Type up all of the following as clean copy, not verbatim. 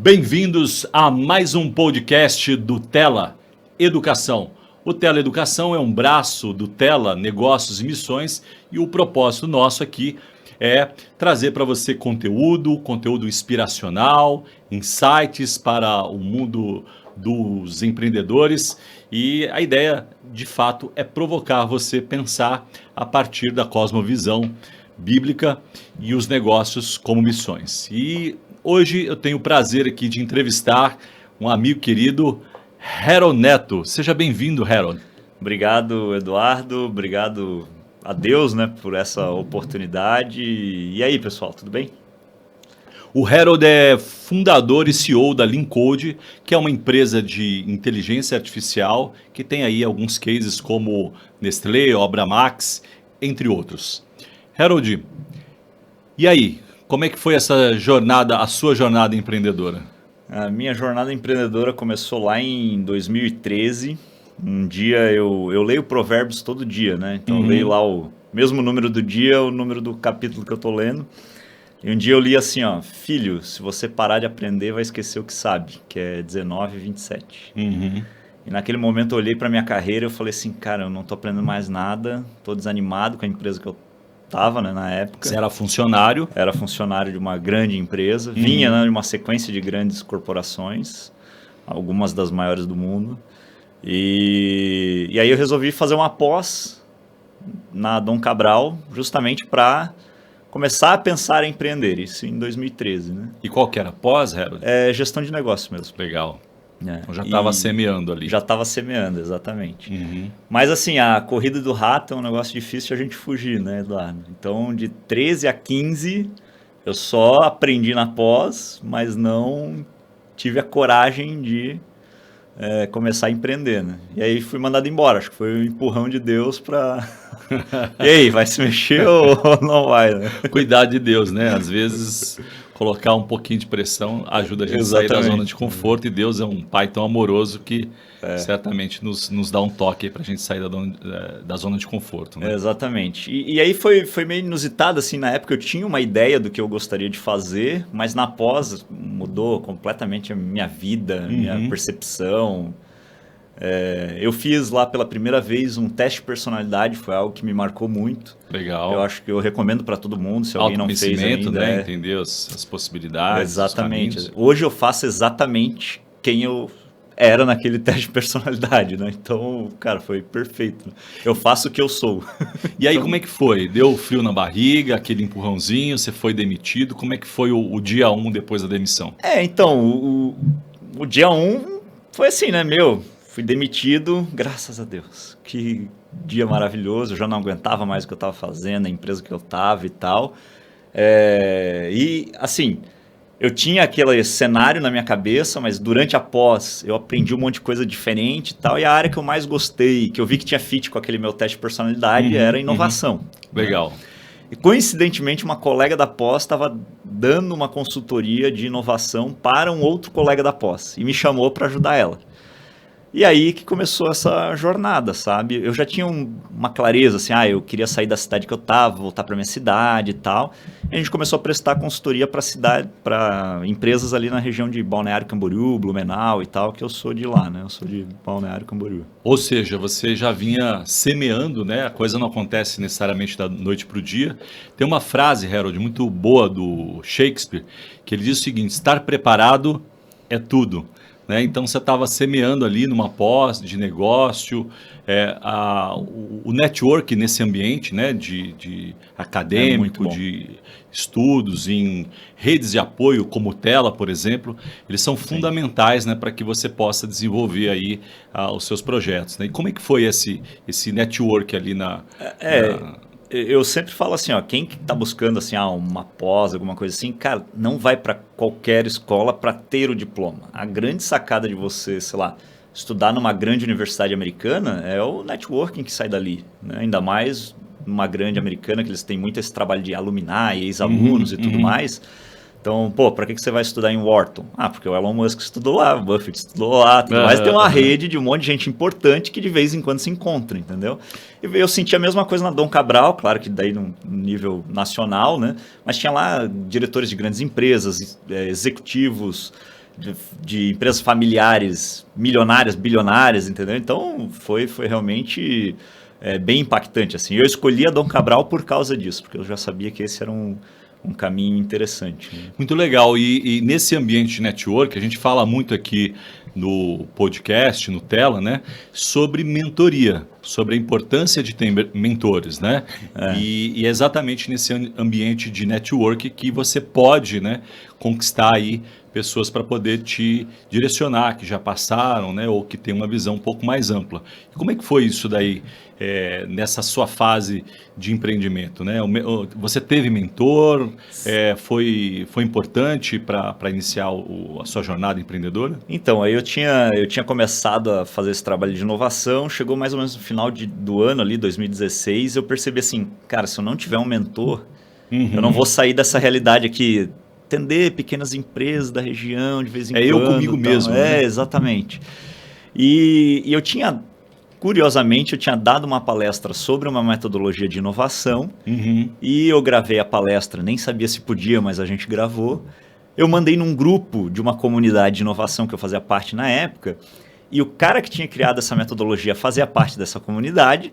Bem-vindos a mais um podcast do Tela Educação. O Tela Educação é um braço do Tela Negócios e Missões e o propósito nosso aqui é trazer para você conteúdo inspiracional, insights para o mundo dos empreendedores e a ideia, de fato, é provocar você a pensar a partir da cosmovisão bíblica e os negócios como missões. E hoje eu tenho o prazer aqui de entrevistar um amigo querido, Harold Neto. Seja bem-vindo, Harold. Obrigado, Eduardo. Obrigado a Deus, por essa oportunidade. E aí, pessoal, tudo bem? O Harold é fundador e CEO da Leancode, que é uma empresa de inteligência artificial que tem aí alguns cases como Nestlé, Obramax, entre outros. Harold, e aí? Como é que foi essa jornada, a sua jornada empreendedora? A minha jornada empreendedora começou lá em 2013. Um dia eu leio Provérbios todo dia, né? Então eu leio lá o mesmo número do dia, o número do capítulo que eu tô lendo. E um dia eu li assim, ó: filho, se você parar de aprender, vai esquecer o que sabe, que é 19:27. E naquele momento eu olhei para minha carreira e eu falei assim, cara, eu não tô aprendendo mais nada, tô desanimado com a empresa que eu tava, na época. Você era funcionário? Era funcionário de uma grande empresa, vinha de uma sequência de grandes corporações, algumas das maiores do mundo. E aí eu resolvi fazer uma pós na Dom Cabral, justamente para começar a pensar em empreender, isso em 2013, né? E qual que era? Pós, Harold? É gestão de negócio mesmo. Legal. Então já E estava semeando ali. Já estava semeando, exatamente. Mas assim, a corrida do rato é um negócio difícil a gente fugir, né, Eduardo? Então, de 13 a 15, eu só aprendi na pós, mas não tive a coragem de começar a empreender, né? E aí fui mandado embora, acho que foi um empurrão de Deus para... E aí, vai se mexer ou não vai, né? Cuidar de Deus, né? Às vezes colocar um pouquinho de pressão ajuda a gente a sair da zona de conforto, e Deus é um pai tão amoroso que certamente nos dá um toque para a gente sair da zona de conforto, né? Exatamente. E aí foi meio inusitado, assim, na época eu tinha uma ideia do que eu gostaria de fazer, mas na pós mudou completamente a minha vida, minha percepção. Eu fiz lá pela primeira vez um teste de personalidade, foi algo que me marcou muito. Legal. Eu acho que eu recomendo para todo mundo, se alguém não fez ainda. Né? Entender as possibilidades. Exatamente. Hoje eu faço exatamente quem eu era naquele teste de personalidade, né? Então, cara, foi perfeito. Eu faço o que eu sou. E aí, como é que foi? Deu frio na barriga, aquele empurrãozinho, você foi demitido? Como é que foi o dia 1 depois da demissão? Então, o dia 1 foi assim, né, fui demitido, graças a Deus. Que dia maravilhoso, eu já não aguentava mais o que eu estava fazendo, a empresa que eu estava e tal. E, assim, eu tinha aquele cenário na minha cabeça, mas durante a pós eu aprendi um monte de coisa diferente e tal. E a área que eu mais gostei, que eu vi que tinha fit com aquele meu teste de personalidade, era inovação. Legal. E, coincidentemente, uma colega da pós estava dando uma consultoria de inovação para um outro colega da pós e me chamou para ajudar ela. E aí que começou essa jornada, sabe? Eu já tinha uma clareza, assim, eu queria sair da cidade que eu estava, voltar para minha cidade e tal. E a gente começou a prestar consultoria para empresas ali na região de Balneário Camboriú, Blumenau e tal, que eu sou de lá, né? Eu sou de Balneário Camboriú. Ou seja, você já vinha semeando, né? A coisa não acontece necessariamente da noite para o dia. Tem uma frase, Harold, muito boa do Shakespeare, que ele diz o seguinte: estar preparado é tudo. Então você estava semeando ali numa pós de negócio, o network nesse ambiente, né, de acadêmico, de estudos em redes de apoio como o Tela, por exemplo, eles são fundamentais, né, para que você possa desenvolver aí os seus projetos, né? E como é que foi esse network ali Eu sempre falo assim, quem está buscando assim, uma pós, alguma coisa assim, cara, não vai para qualquer escola para ter o diploma. A grande sacada de você, sei lá, estudar numa grande universidade americana é o networking que sai dali, né? Ainda mais numa grande americana, que eles têm muito esse trabalho de alumni, ex-alunos e tudo mais. Então, para que você vai estudar em Wharton? Porque o Elon Musk estudou lá, o Buffett estudou lá, tudo mais. Tem uma rede de um monte de gente importante que de vez em quando se encontra, entendeu? E eu senti a mesma coisa na Dom Cabral, claro que daí no nível nacional, né? Mas tinha lá diretores de grandes empresas, executivos de empresas familiares, milionárias, bilionárias, entendeu? Então, foi realmente bem impactante, assim. Eu escolhi a Dom Cabral por causa disso, porque eu já sabia que esse era um caminho interessante. Né? Muito legal. E nesse ambiente de network, a gente fala muito aqui no podcast, no Tela, né, sobre mentoria, sobre a importância de ter mentores, né? E é exatamente nesse ambiente de network que você pode, né, conquistar aí pessoas para poder te direcionar, que já passaram, né, ou que tem uma visão um pouco mais ampla. E como é que foi isso daí, nessa sua fase de empreendimento, né? Você teve mentor, foi importante para iniciar a sua jornada empreendedora? Então, aí eu tinha começado a fazer esse trabalho de inovação, chegou mais ou menos no final do ano ali, 2016, eu percebi assim, cara, se eu não tiver um mentor, eu não vou sair dessa realidade aqui, atender pequenas empresas da região de vez em quando. Eu comigo mesmo. Né? Exatamente. E eu tinha, curiosamente, eu tinha dado uma palestra sobre uma metodologia de inovação e eu gravei a palestra, nem sabia se podia, mas a gente gravou. Eu mandei num grupo de uma comunidade de inovação que eu fazia parte na época e o cara que tinha criado essa metodologia fazia parte dessa comunidade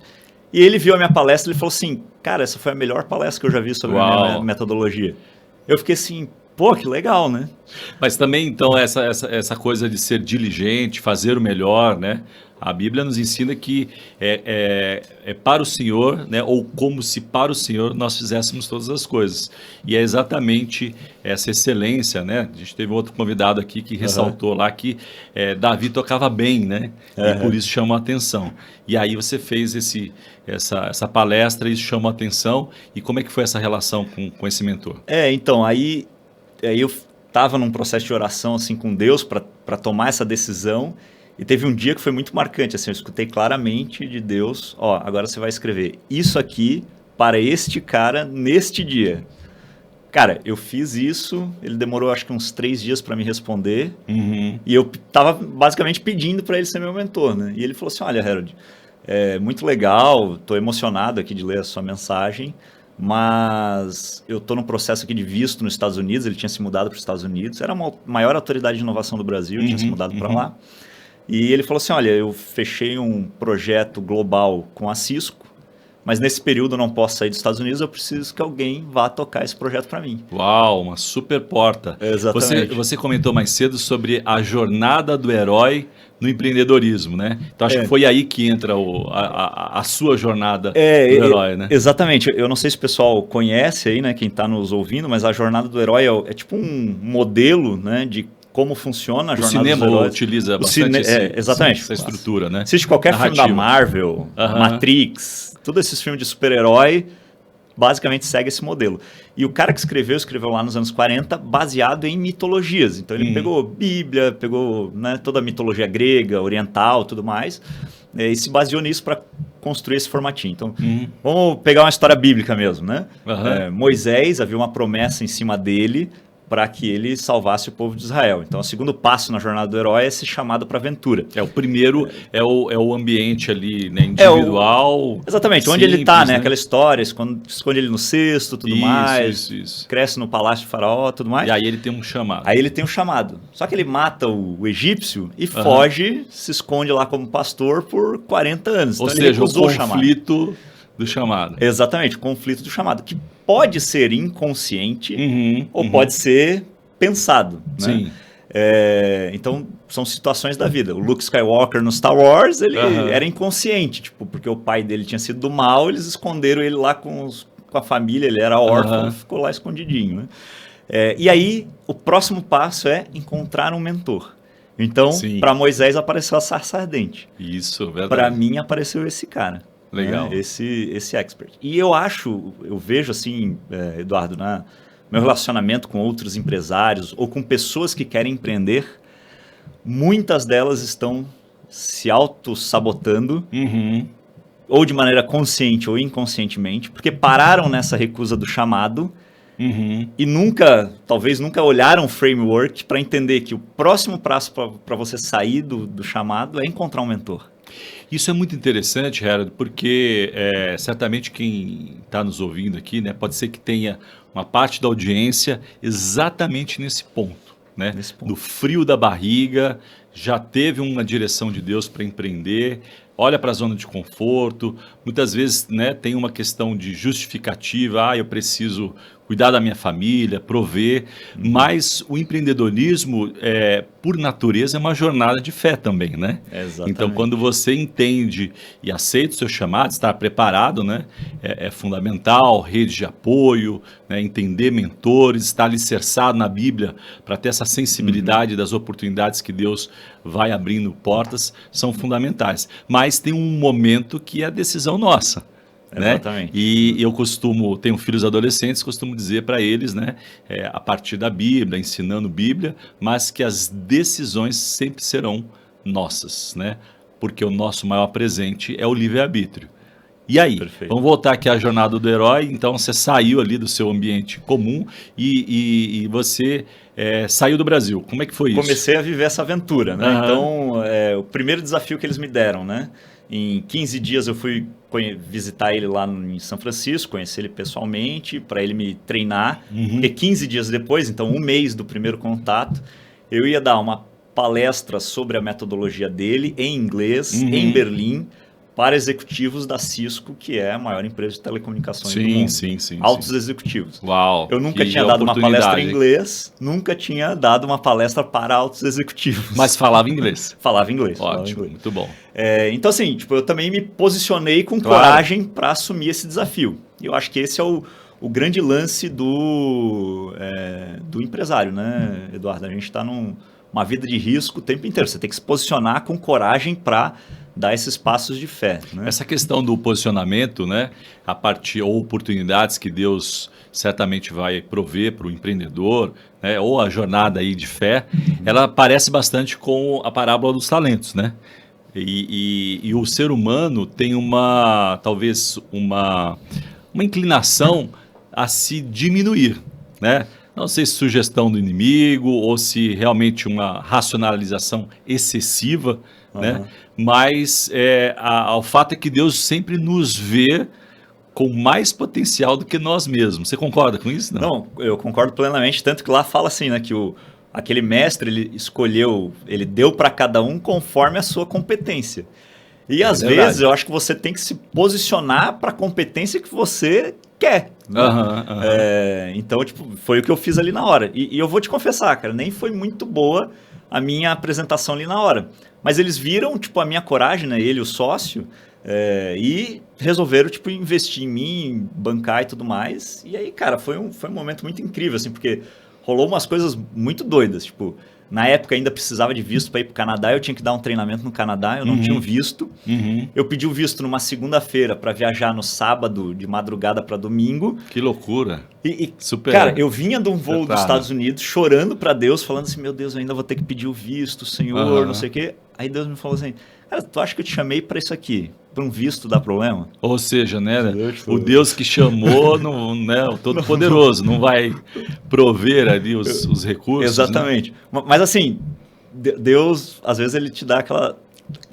e ele viu a minha palestra e ele falou assim, cara, essa foi a melhor palestra que eu já vi sobre a minha metodologia. Eu fiquei assim, pô, que legal, né? Mas também, então, essa coisa de ser diligente, fazer o melhor, né? A Bíblia nos ensina que é para o Senhor, né? Ou como se para o Senhor nós fizéssemos todas as coisas. E é exatamente essa excelência, né? A gente teve outro convidado aqui que ressaltou lá que Davi tocava bem, né? E por isso chamou a atenção. E aí você fez essa palestra e isso chamou a atenção. E como é que foi essa relação com esse mentor? Então, aí eu estava num processo de oração assim com Deus para tomar essa decisão e teve um dia que foi muito marcante, assim, eu escutei claramente de Deus, agora você vai escrever isso aqui para este cara neste dia. Cara, eu fiz isso, ele demorou acho que uns 3 dias para me responder e eu estava basicamente pedindo para ele ser meu mentor, né? E ele falou assim, olha, Harold, muito legal, estou emocionado aqui de ler a sua mensagem, mas eu estou num processo aqui de visto nos Estados Unidos, ele tinha se mudado para os Estados Unidos, era a maior autoridade de inovação do Brasil, tinha se mudado para lá. E ele falou assim, olha, eu fechei um projeto global com a Cisco, mas nesse período eu não posso sair dos Estados Unidos, eu preciso que alguém vá tocar esse projeto para mim. Uau, uma super porta. Exatamente. Você comentou mais cedo sobre a jornada do herói no empreendedorismo, né? Então acho que foi aí que entra a sua jornada do herói, né? Exatamente. Eu não sei se o pessoal conhece aí, né, quem está nos ouvindo, mas a jornada do herói é tipo um modelo, né, de como funciona a jornada dos heróis. O cinema utiliza bastante exatamente. essa estrutura, né? Existe qualquer filme da Marvel, Matrix, todos esses filmes de super-herói, basicamente segue esse modelo. E o cara que escreveu lá nos anos 40, baseado em mitologias. Então ele pegou Bíblia, pegou, né, toda a mitologia grega, oriental, tudo mais, e se baseou nisso para construir esse formatinho. Então, vamos pegar uma história bíblica mesmo, né? Moisés, havia uma promessa em cima dele para que ele salvasse o povo de Israel. Então, o segundo passo na jornada do herói é ser chamado para a aventura. O primeiro é o ambiente ali, né, individual. Exatamente, simples, onde ele está, né? Aquela história, esconde ele no cesto, tudo mais, cresce no palácio de Faraó, tudo mais. E aí ele tem um chamado. Aí ele tem um chamado. Só que ele mata o egípcio e foge, se esconde lá como pastor por 40 anos. Ou então, seja, o conflito do chamado. Exatamente, o conflito do chamado, que pode ser inconsciente ou pode ser pensado. Né? Sim. Então, são situações da vida. O Luke Skywalker no Star Wars, ele era inconsciente, tipo, porque o pai dele tinha sido do mal, eles esconderam ele lá com a família, ele era órfão, ficou lá escondidinho. Né? E aí, o próximo passo é encontrar um mentor. Então, para Moisés apareceu a sarça ardente. Isso, verdade. Para mim apareceu esse cara. Legal. Né? Esse expert. E eu vejo assim, Eduardo, meu relacionamento com outros empresários ou com pessoas que querem empreender, muitas delas estão se auto-sabotando, ou de maneira consciente ou inconscientemente, porque pararam nessa recusa do chamado e talvez nunca olharam o framework para entender que o próximo passo para você sair do chamado é encontrar um mentor. Isso é muito interessante, Harold, porque certamente quem está nos ouvindo aqui, né, pode ser que tenha uma parte da audiência exatamente nesse ponto. né? Nesse ponto. No frio da barriga, já teve uma direção de Deus para empreender, olha para a zona de conforto, muitas vezes, né, tem uma questão de justificativa, eu preciso cuidar da minha família, prover, mas o empreendedorismo, por natureza, é uma jornada de fé também, né? Exatamente. Então, quando você entende e aceita o seu chamado, estar preparado, né, é fundamental, rede de apoio, né, entender mentores, estar alicerçado na Bíblia para ter essa sensibilidade das oportunidades que Deus vai abrindo portas, são fundamentais. Mas tem um momento que é a decisão nossa. Né? Exatamente. E eu tenho filhos adolescentes, costumo dizer para eles, né, a partir da Bíblia, ensinando Bíblia, mas que as decisões sempre serão nossas, né? Porque o nosso maior presente é o livre-arbítrio. E aí, Perfeito. Vamos voltar aqui à jornada do herói. Então você saiu ali do seu ambiente comum e você saiu do Brasil. Como é que foi isso? Comecei a viver essa aventura, né? Aham. Então, o primeiro desafio que eles me deram, né? Em 15 dias eu fui visitar ele lá em São Francisco, conhecer ele pessoalmente, para ele me treinar. Porque 15 dias depois, então um mês do primeiro contato, eu ia dar uma palestra sobre a metodologia dele em inglês, em Berlim, para executivos da Cisco, que é a maior empresa de telecomunicações do mundo. Sim. Altos executivos. Uau, Eu nunca que tinha dado uma palestra em oportunidade. inglês, nunca tinha dado uma palestra para altos executivos. Mas falava inglês. Falava inglês. falava Ótimo, inglês. muito bom. Então, assim, tipo, eu também me posicionei com Claro. coragem para assumir esse desafio. E eu acho que esse é o grande lance do empresário, né, Eduardo? A gente está numa vida de risco o tempo inteiro. Você tem que se posicionar com coragem para dar esses passos de fé. Né? Essa questão do posicionamento, né, ou oportunidades que Deus certamente vai prover para o empreendedor, né, ou a jornada aí de fé, ela parece bastante com a parábola dos talentos, né? E o ser humano tem talvez uma inclinação a se diminuir, né? Não sei se sugestão do inimigo ou se realmente uma racionalização excessiva, né? Mas o fato é que Deus sempre nos vê com mais potencial do que nós mesmos. Você concorda com isso? Não, eu concordo plenamente. Tanto que lá fala assim, né, que aquele mestre, ele deu para cada um conforme a sua competência. E às vezes eu acho que você tem que se posicionar para a competência que você quer. Então, tipo, foi o que eu fiz ali na hora. E eu vou te confessar, cara, nem foi muito boa a minha apresentação ali na hora. Mas eles viram, tipo, a minha coragem, né? Ele, o sócio, e resolveram, tipo, investir em mim, bancar e tudo mais. E aí, cara, foi um momento muito incrível, assim, porque rolou umas coisas muito doidas, tipo... Na época ainda precisava de visto para ir para o Canadá, eu tinha que dar um treinamento no Canadá, eu não tinha um visto. Eu pedi o visto numa segunda-feira para viajar no sábado, de madrugada para domingo. Que loucura. Super. Cara, eu vinha de um voo dos Estados Unidos chorando para Deus, falando assim, meu Deus, eu ainda vou ter que pedir o visto, Senhor, não sei o quê. Aí Deus me falou assim, cara, tu acha que eu te chamei para isso aqui? Para um visto dá problema? Ou seja, né, o Deus que chamou, né, o Todo-Poderoso, não vai prover ali os recursos. Exatamente. Né? Mas assim, Deus, às vezes ele te dá aquela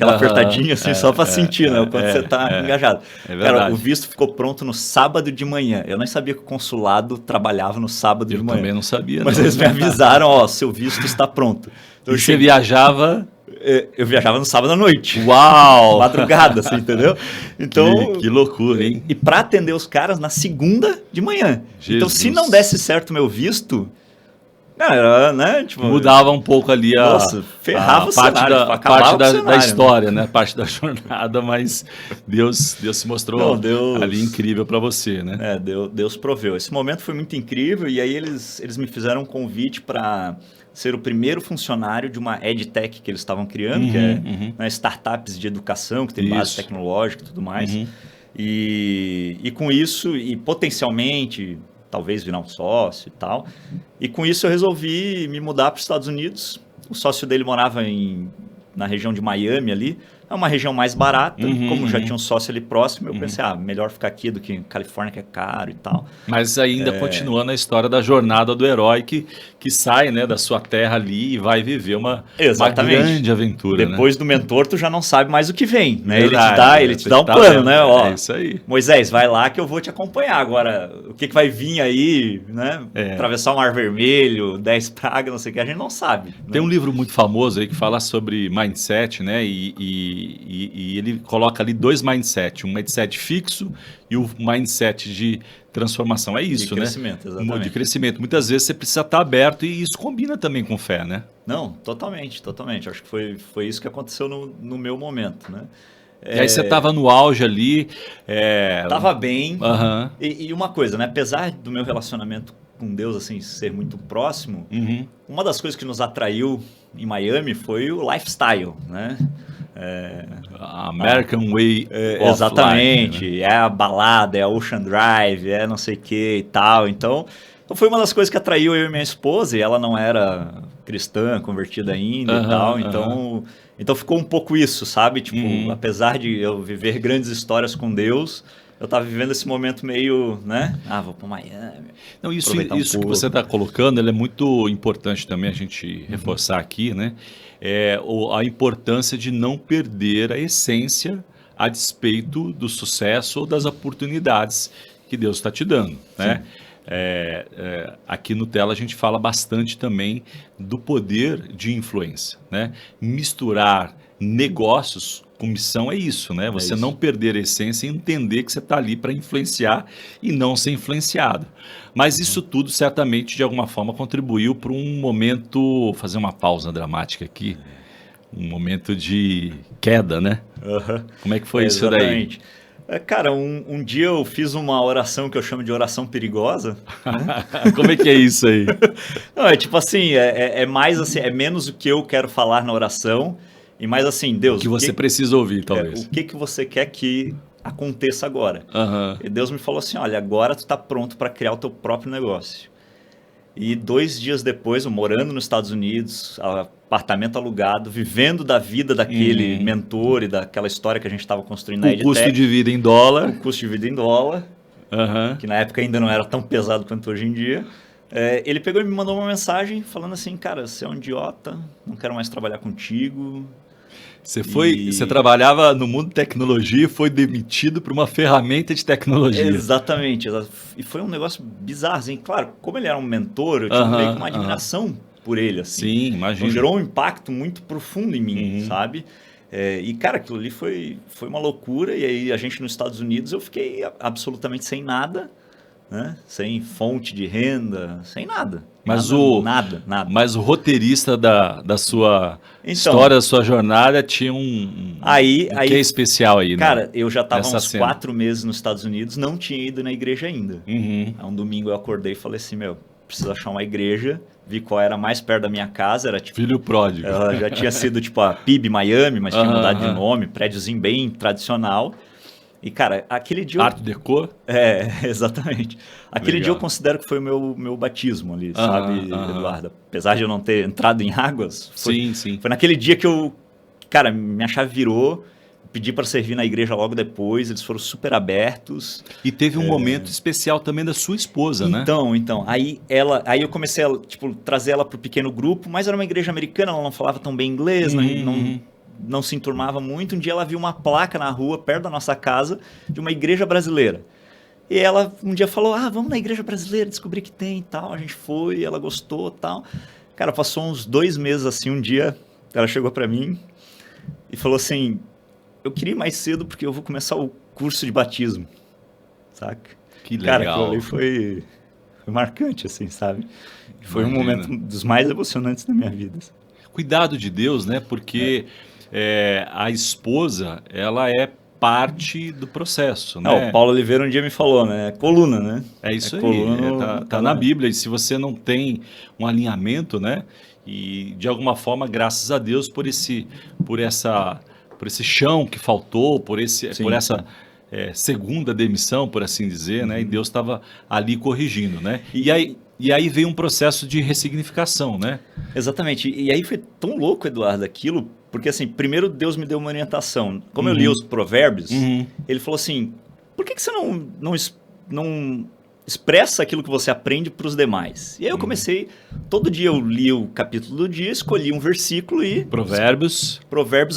apertadinha assim, só para sentir, né, o quanto você está engajado. Cara, o visto ficou pronto no sábado de manhã. Eu nem sabia que o consulado trabalhava no sábado de manhã. Eu também não sabia. Mas eles me avisaram, ó, seu visto está pronto. Então, você viajava... Eu viajava no sábado à noite. Uau! Madrugada, assim, entendeu? Então, que loucura, hein? E para atender os caras na segunda de manhã. Jesus. Então, se não desse certo o meu visto, cara, né? Tipo, mudava um pouco ali ferrava a parte, cenário, parte da história, né? Parte da jornada, mas Deus se mostrou ali incrível para você, né? Deus proveu. Esse momento foi muito incrível e aí eles me fizeram um convite para ser o primeiro funcionário de uma EdTech que eles estavam criando, que é startups de educação, que tem base tecnológica e tudo mais. E com isso, e potencialmente, talvez virar um sócio e tal. E com isso eu resolvi me mudar para os Estados Unidos. O sócio dele morava na região de Miami ali. É uma região mais barata, como já uhum. tinha um sócio ali próximo, eu pensei, melhor ficar aqui do que em Califórnia, que é caro e tal. Mas ainda continuando a história da jornada do herói que sai, né, da sua terra ali e vai viver uma grande aventura, Depois né? do mentor, tu já não sabe mais o que vem, né? Verdade, Ele te dá um tá plano, vendo? né? Ó, É isso aí. Moisés, vai lá que eu vou te acompanhar. Agora, o que vai vir aí, né? Atravessar o Mar Vermelho, 10 pragas, não sei o que, a gente não sabe. Né? Tem um livro muito famoso aí que fala sobre mindset, né? E ele coloca ali 2 mindset, um mindset fixo e o mindset de transformação. É isso, de crescimento, né? Exatamente. De crescimento. Muitas vezes você precisa estar aberto e isso combina também com fé, né? Não, totalmente. Acho que foi isso que aconteceu no meu momento, né? E aí você estava no auge ali. Tava bem. Uhum. E uma coisa, né? Apesar do meu relacionamento com Deus assim ser muito próximo, uma das coisas que nos atraiu em Miami foi o lifestyle, né? American Way of Exatamente, Life, né? É a balada, é a Ocean Drive, é não sei o que e tal. Então foi uma das coisas que atraiu eu e minha esposa, e ela não era cristã, convertida ainda e tal. Então ficou um pouco isso, sabe? Tipo, apesar de eu viver grandes histórias com Deus, eu tava vivendo esse momento meio, né? Vou para Miami. Não, isso que você está colocando, ele é muito importante também a gente reforçar aqui, né? A importância de não perder a essência a despeito do sucesso ou das oportunidades que Deus está te dando, né? Aqui no Tela a gente fala bastante também do poder de influência, né? Misturar negócios com missão é isso, né? Você não perder a essência e entender que você está ali para influenciar e não ser influenciado. Mas isso tudo certamente de alguma forma contribuiu para um momento, fazer uma pausa dramática aqui, um momento de queda, né? Como é que foi isso daí? Cara, um dia eu fiz uma oração que eu chamo de oração perigosa. Né? Como é que é isso aí? Não, é tipo assim, mais assim, é menos o que eu quero falar na oração e mais assim, Deus... O que você precisa ouvir, talvez. O que você quer que aconteça agora? E Deus me falou assim, olha, agora tu está pronto para criar o teu próprio negócio. E 2 dias depois, eu morando nos Estados Unidos, apartamento alugado, vivendo da vida daquele mentor e daquela história que a gente estava construindo na EdTech. O custo de vida em dólar. O custo de vida em dólar, que na época ainda não era tão pesado quanto hoje em dia. Ele pegou e me mandou uma mensagem falando assim, cara, você é um idiota, não quero mais trabalhar contigo. Você trabalhava no mundo de tecnologia e foi demitido por uma ferramenta de tecnologia. Exatamente. E foi um negócio bizarro. Assim. Claro, como ele era um mentor, eu tive meio que uma admiração por ele. Assim. Sim, imagina. Então gerou um impacto muito profundo em mim, sabe? E, cara, aquilo ali foi uma loucura. E aí a gente nos Estados Unidos, eu fiquei absolutamente sem nada. Né? Sem fonte de renda, sem nada. Mas nada. Mas o roteirista da sua história, da sua jornada, tinha um que é especial aí, cara, né? Eu já estava uns 4 meses nos Estados Unidos, não tinha ido na igreja ainda. Aí um domingo eu acordei e falei assim, preciso achar uma igreja, vi qual era mais perto da minha casa, era tipo... Filho pródigo. Ela já tinha sido tipo a PIB Miami, mas tinha mudado de nome, prédiozinho bem tradicional. E, cara, aquele dia... Art Deco? Exatamente. Aquele dia eu considero que foi o meu batismo ali, sabe, Eduardo? Apesar de eu não ter entrado em águas, sim. Foi naquele dia que cara, minha chave virou, pedi para servir na igreja logo depois, eles foram super abertos. E teve um momento especial também da sua esposa, né? Então, aí eu comecei a, trazer ela para o pequeno grupo, mas era uma igreja americana, ela não falava tão bem inglês, não se enturmava muito. Um dia ela viu uma placa na rua, perto da nossa casa, de uma igreja brasileira. E ela um dia falou, vamos na igreja brasileira, descobrir que tem e tal. A gente foi, ela gostou e tal. Cara, passou uns 2 meses assim, um dia ela chegou para mim e falou assim, eu queria ir mais cedo porque eu vou começar o curso de batismo, saca? Que legal. Cara, aquilo ali foi marcante, assim, sabe? Foi um momento dos mais emocionantes da minha vida. Assim. Cuidado de Deus, né? Porque... a esposa, ela é parte do processo, né? O Paulo Oliveira um dia me falou, né? Coluna, né? É isso aí, tá na Bíblia. E se você não tem um alinhamento, né? E de alguma forma, graças a Deus por esse chão que faltou, por essa segunda demissão, por assim dizer, né? E Deus estava ali corrigindo, né? E aí veio um processo de ressignificação, né? Exatamente. E aí foi tão louco, Eduardo, aquilo, Porque assim, primeiro Deus me deu uma orientação. Como eu li os provérbios, ele falou assim, por que você não expressa aquilo que você aprende para os demais? E aí eu comecei, todo dia eu li o capítulo do dia, escolhi um versículo e... Provérbios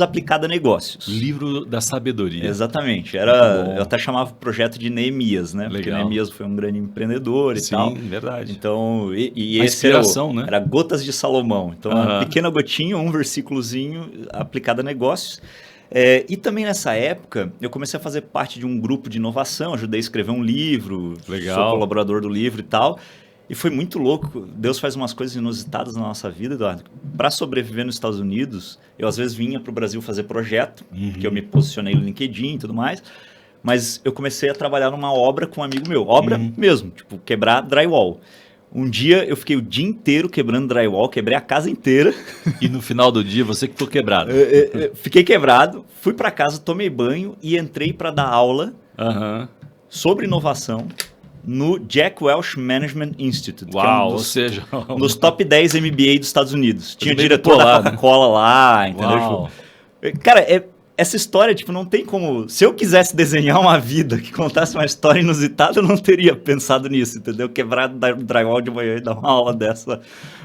aplicado a negócios. Livro da sabedoria. Exatamente. Eu até chamava o projeto de Neemias, né? Legal. Porque Neemias foi um grande empreendedor e tal. Sim, verdade. Então, e a esse inspiração, né? Era Gotas de Salomão. Então, uma pequena gotinha, um versículozinho aplicado a negócios. E também nessa época, eu comecei a fazer parte de um grupo de inovação, ajudei a escrever um livro, Legal. Sou colaborador do livro e tal. E foi muito louco. Deus faz umas coisas inusitadas na nossa vida, Eduardo. Para sobreviver nos Estados Unidos, eu às vezes vinha para o Brasil fazer projeto, que eu me posicionei no LinkedIn e tudo mais. Mas eu comecei a trabalhar numa obra com um amigo meu. Obra mesmo, tipo, quebrar drywall. Um dia eu fiquei o dia inteiro quebrando drywall, quebrei a casa inteira. E no final do dia você que ficou quebrado. Fiquei quebrado, fui para casa, tomei banho e entrei para dar aula sobre inovação no Jack Welch Management Institute. Uau, que é ou seja... um dos top 10 MBA dos Estados Unidos. Tinha o diretor da Coca-Cola lá, entendeu? Tipo, cara, essa história, tipo, não tem como... Se eu quisesse desenhar uma vida que contasse uma história inusitada, eu não teria pensado nisso, entendeu? Quebrar drywall de manhã e dar uma aula dessa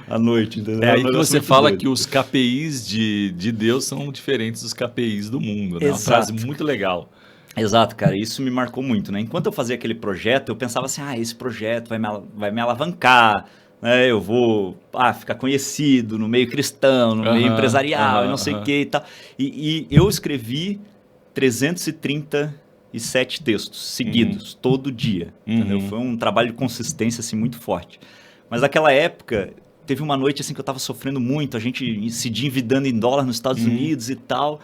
à noite, entendeu? É aí que você fala doido. Que os KPIs de Deus são diferentes dos KPIs do mundo, né? Uma frase muito legal. Exato, cara, isso me marcou muito, né? Enquanto eu fazia aquele projeto, eu pensava assim, esse projeto vai me alavancar, né? Eu vou ficar conhecido no meio cristão, no meio empresarial, e não sei o que e tal. E eu escrevi 337 textos seguidos, todo dia, entendeu? Foi um trabalho de consistência, assim, muito forte. Mas naquela época, teve uma noite, assim, que eu tava sofrendo muito, a gente se endividando em dólar nos Estados Unidos e tal...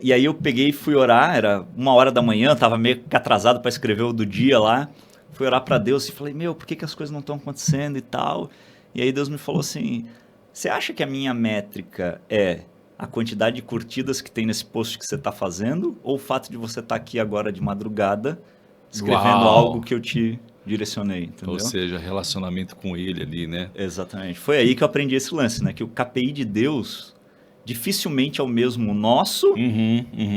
e aí eu peguei e fui orar, era 1h da manhã, tava meio que atrasado para escrever o do dia lá, fui orar para Deus e falei, por que as coisas não estão acontecendo e tal, e aí Deus me falou assim, você acha que a minha métrica é a quantidade de curtidas que tem nesse post que você está fazendo, ou o fato de você estar aqui agora de madrugada, escrevendo algo que eu te direcionei, entendeu? Ou seja, relacionamento com ele ali, né? Exatamente, foi aí que eu aprendi esse lance, né, que o KPI de Deus... dificilmente é o mesmo nosso,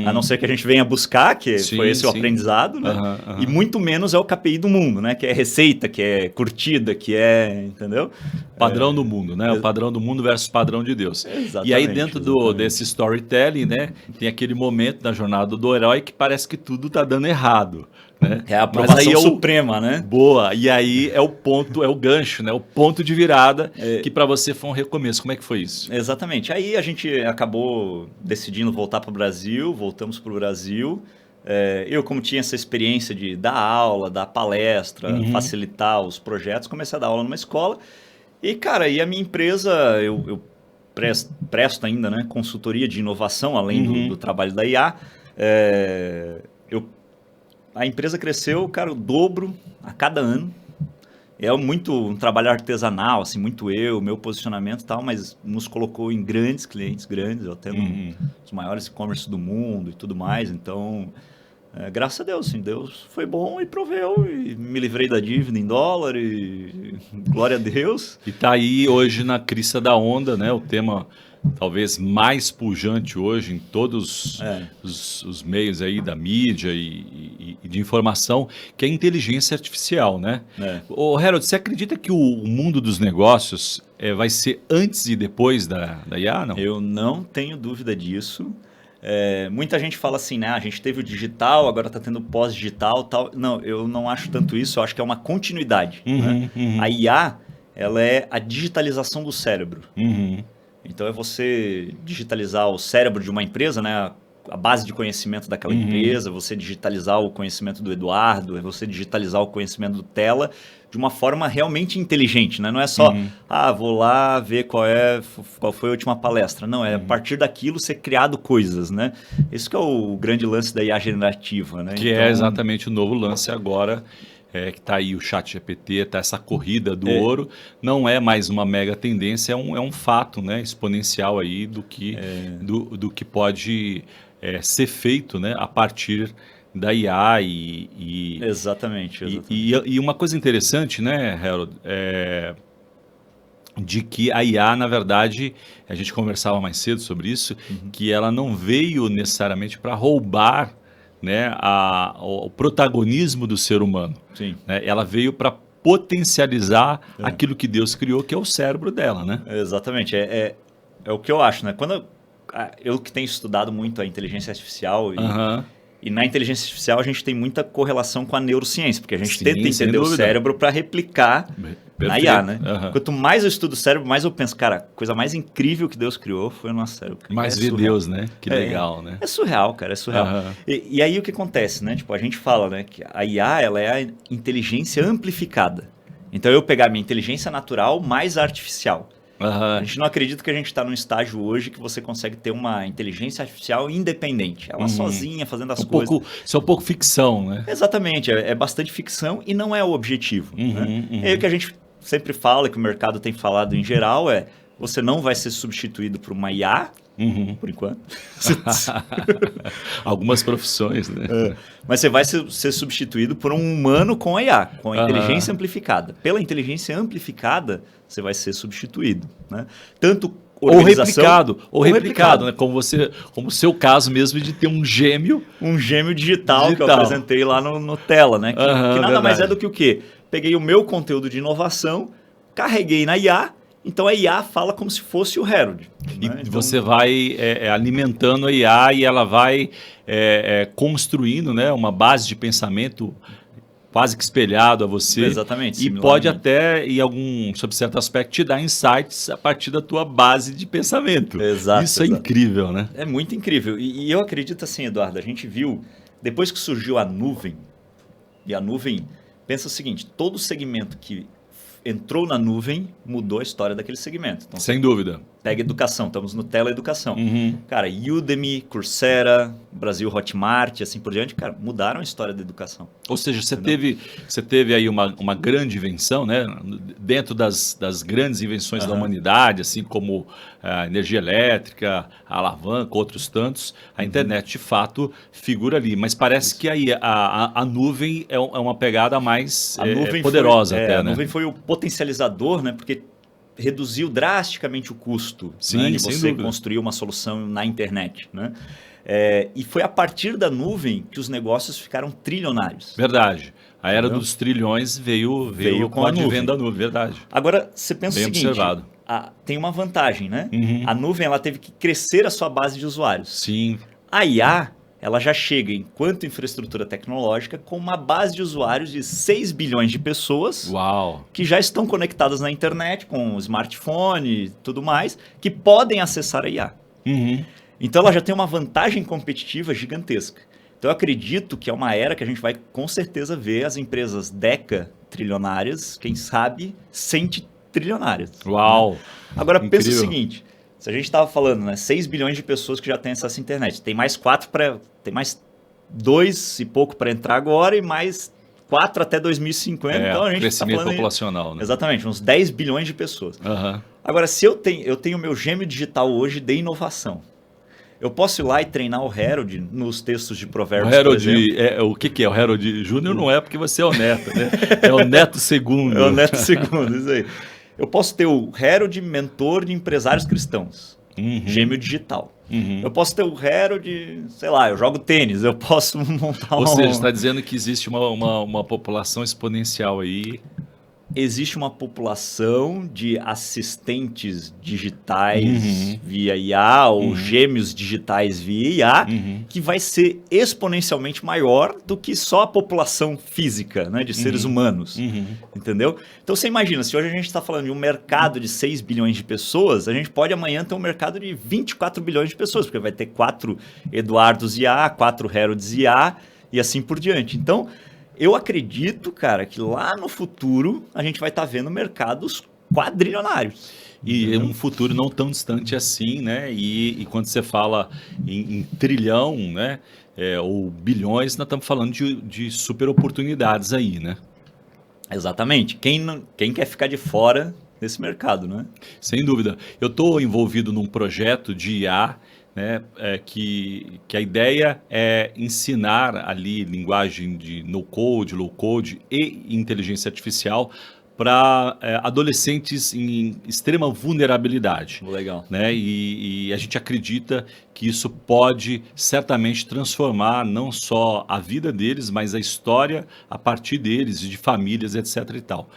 a não ser que a gente venha buscar, que foi esse o aprendizado, né? E muito menos é o KPI do mundo, né? Que é receita, que é curtida, que é, entendeu? Padrão do mundo, né? O padrão do mundo versus padrão de Deus. Exatamente, e aí dentro desse storytelling, né? Tem aquele momento na jornada do herói que parece que tudo tá dando errado. Né? É a aprovação suprema, né? Boa, e aí é o ponto, é o gancho, né? O ponto de virada que para você foi um recomeço. Como é que foi isso? Exatamente. Aí a gente acabou decidindo voltar para o Brasil, voltamos para o Brasil. Eu, como tinha essa experiência de dar aula, dar palestra, facilitar os projetos, comecei a dar aula numa escola. E, cara, a minha empresa, eu presto ainda, né? Consultoria de inovação, além do trabalho da IA. A empresa cresceu, cara, o dobro a cada ano. É um trabalho artesanal, assim, muito meu posicionamento e tal, mas nos colocou em grandes clientes, grandes, até nos maiores e-commerce do mundo e tudo mais. Então, graças a Deus, assim, Deus foi bom e proveu, e me livrei da dívida em dólar, e glória a Deus. E tá aí hoje na crista da onda, né? O tema... talvez mais pujante hoje em todos os meios aí da mídia e de informação, que é a inteligência artificial, né? Ô, Harold, você acredita que o mundo dos negócios vai ser antes e depois da IA, não? Eu não tenho dúvida disso. Muita gente fala assim, né? A gente teve o digital, agora está tendo pós-digital, tal. Não, eu não acho tanto isso, eu acho que é uma continuidade. Né? A IA, ela é a digitalização do cérebro. Então, é você digitalizar o cérebro de uma empresa, né? A base de conhecimento daquela empresa, você digitalizar o conhecimento do Eduardo, é você digitalizar o conhecimento do Tela de uma forma realmente inteligente, né? Não é só, vou lá ver qual foi a última palestra. Não, é a partir daquilo ser criado coisas, né? Esse que é o grande lance da IA generativa, né? Que é exatamente o novo lance agora. Que está aí o ChatGPT, está essa corrida do ouro, não é mais uma mega tendência, é um fato, né, exponencial aí do que pode ser feito, né, a partir da IA Exatamente. E uma coisa interessante, né, Harold, de que a IA, na verdade, a gente conversava mais cedo sobre isso, que ela não veio necessariamente para roubar, né, o protagonismo do ser humano. Sim. Né? Ela veio para potencializar aquilo que Deus criou, que é o cérebro dela, né? Exatamente. É o que eu acho, né? Eu que tenho estudado muito a inteligência artificial e na inteligência artificial a gente tem muita correlação com a neurociência, porque a gente tenta entender o cérebro para replicar na IA, né? Quanto mais eu estudo o cérebro, mais eu penso, cara, a coisa mais incrível que Deus criou foi o nosso cérebro. Mais ver Deus, né? Que legal, né? É surreal, cara, é surreal. E aí o que acontece, né? Tipo, a gente fala, né, que a IA, ela é a inteligência amplificada. Então eu pegar minha inteligência natural mais artificial. A gente não acredita que a gente está num estágio hoje que você consegue ter uma inteligência artificial independente. Ela sozinha, fazendo as coisas. Isso é um pouco ficção, né? Exatamente, é bastante ficção e não é o objetivo. Né? E aí o que a gente sempre fala, que o mercado tem falado em geral, você não vai ser substituído por uma IA, por enquanto. Algumas profissões, né? Mas você vai ser substituído por um humano com a IA, com a inteligência amplificada. Pela inteligência amplificada, você vai ser substituído. Né? Tanto ou replicado, né? Como o seu caso mesmo de ter um gêmeo. Um gêmeo digital que eu apresentei lá no Tela, né? Que nada mais é do que o quê? Peguei o meu conteúdo de inovação, carreguei na IA, então a IA fala como se fosse o Harold. E né? você vai alimentando a IA e ela vai construindo, né, uma base de pensamento quase que espelhado a você. Exatamente. E pode até, sob certo aspecto, te dar insights a partir da tua base de pensamento. Exato. Isso é incrível, né? É muito incrível. E eu acredito assim, Eduardo, a gente viu, depois que surgiu a nuvem, e a nuvem, pensa o seguinte, todo segmento que entrou na nuvem mudou a história daquele segmento. Então, sem dúvida. Pega educação, estamos no Tela Educação. Cara, Udemy, Coursera, Brasil Hotmart, assim por diante, cara, mudaram a história da educação. Ou seja, você teve aí uma grande invenção, né? Dentro das grandes invenções da humanidade, assim como a energia elétrica, a alavanca, outros tantos, a internet de fato figura ali. Mas parece que aí a nuvem é uma pegada mais poderosa até, né? A nuvem foi o potencializador, né? Porque reduziu drasticamente o custo, né, de você construir uma solução na internet. Né? E foi a partir da nuvem que os negócios ficaram trilionários. Verdade. A era dos trilhões veio com o advento da nuvem, verdade. Agora, você pensa bem o seguinte, observado. Tem uma vantagem, né? A nuvem ela teve que crescer a sua base de usuários. Sim. A IA ela já chega, enquanto infraestrutura tecnológica, com uma base de usuários de 6 bilhões de pessoas. Uau. Que já estão conectadas na internet, com smartphone e tudo mais, que podem acessar a IA. Então ela já tem uma vantagem competitiva gigantesca. Então eu acredito que é uma era que a gente vai com certeza ver as empresas trilionárias, quem sabe, trilionárias. Uau! Né? Agora incrível. Pensa o seguinte... Se a gente estava falando, né, 6 bilhões de pessoas que já têm acesso à internet. Tem mais 2 e pouco para entrar agora e mais 4 até 2050. Então a gente crescimento tá falando populacional. Né? Exatamente, uns 10 bilhões de pessoas. Agora, se eu tenho o meu gêmeo digital hoje de inovação, eu posso ir lá e treinar o Harold nos textos de provérbios, o Harold, por exemplo. o que é? O Harold Júnior não é porque você é o neto, né? É o neto segundo. É o neto segundo, isso aí. Eu posso ter o Harold, mentor de empresários cristãos, gêmeo digital. Eu posso ter o Harold, sei lá, eu jogo tênis, eu posso montar Ou seja, você está dizendo que existe uma população exponencial aí. Existe uma população de assistentes digitais via IA ou gêmeos digitais via IA que vai ser exponencialmente maior do que só a população física, né, de seres humanos. Entendeu? Então você imagina, se hoje a gente está falando de um mercado de 6 bilhões de pessoas, a gente pode amanhã ter um mercado de 24 bilhões de pessoas, porque vai ter 4 Eduardos IA, 4 Harolds IA e assim por diante. Então, eu acredito, cara, que lá no futuro a gente vai estar vendo mercados quadrilionários. E é um futuro não tão distante assim, né? E quando você fala em trilhão, né? Ou bilhões, nós estamos falando de super oportunidades aí, né? Exatamente. Quem quer ficar de fora desse mercado, né? Sem dúvida. Eu estou envolvido num projeto de IA, né, que a ideia é ensinar ali linguagem de no-code, low-code e inteligência artificial para adolescentes em extrema vulnerabilidade. Legal. Né? E a gente acredita que isso pode certamente transformar não só a vida deles, mas a história a partir deles, e de famílias, etc. e tal.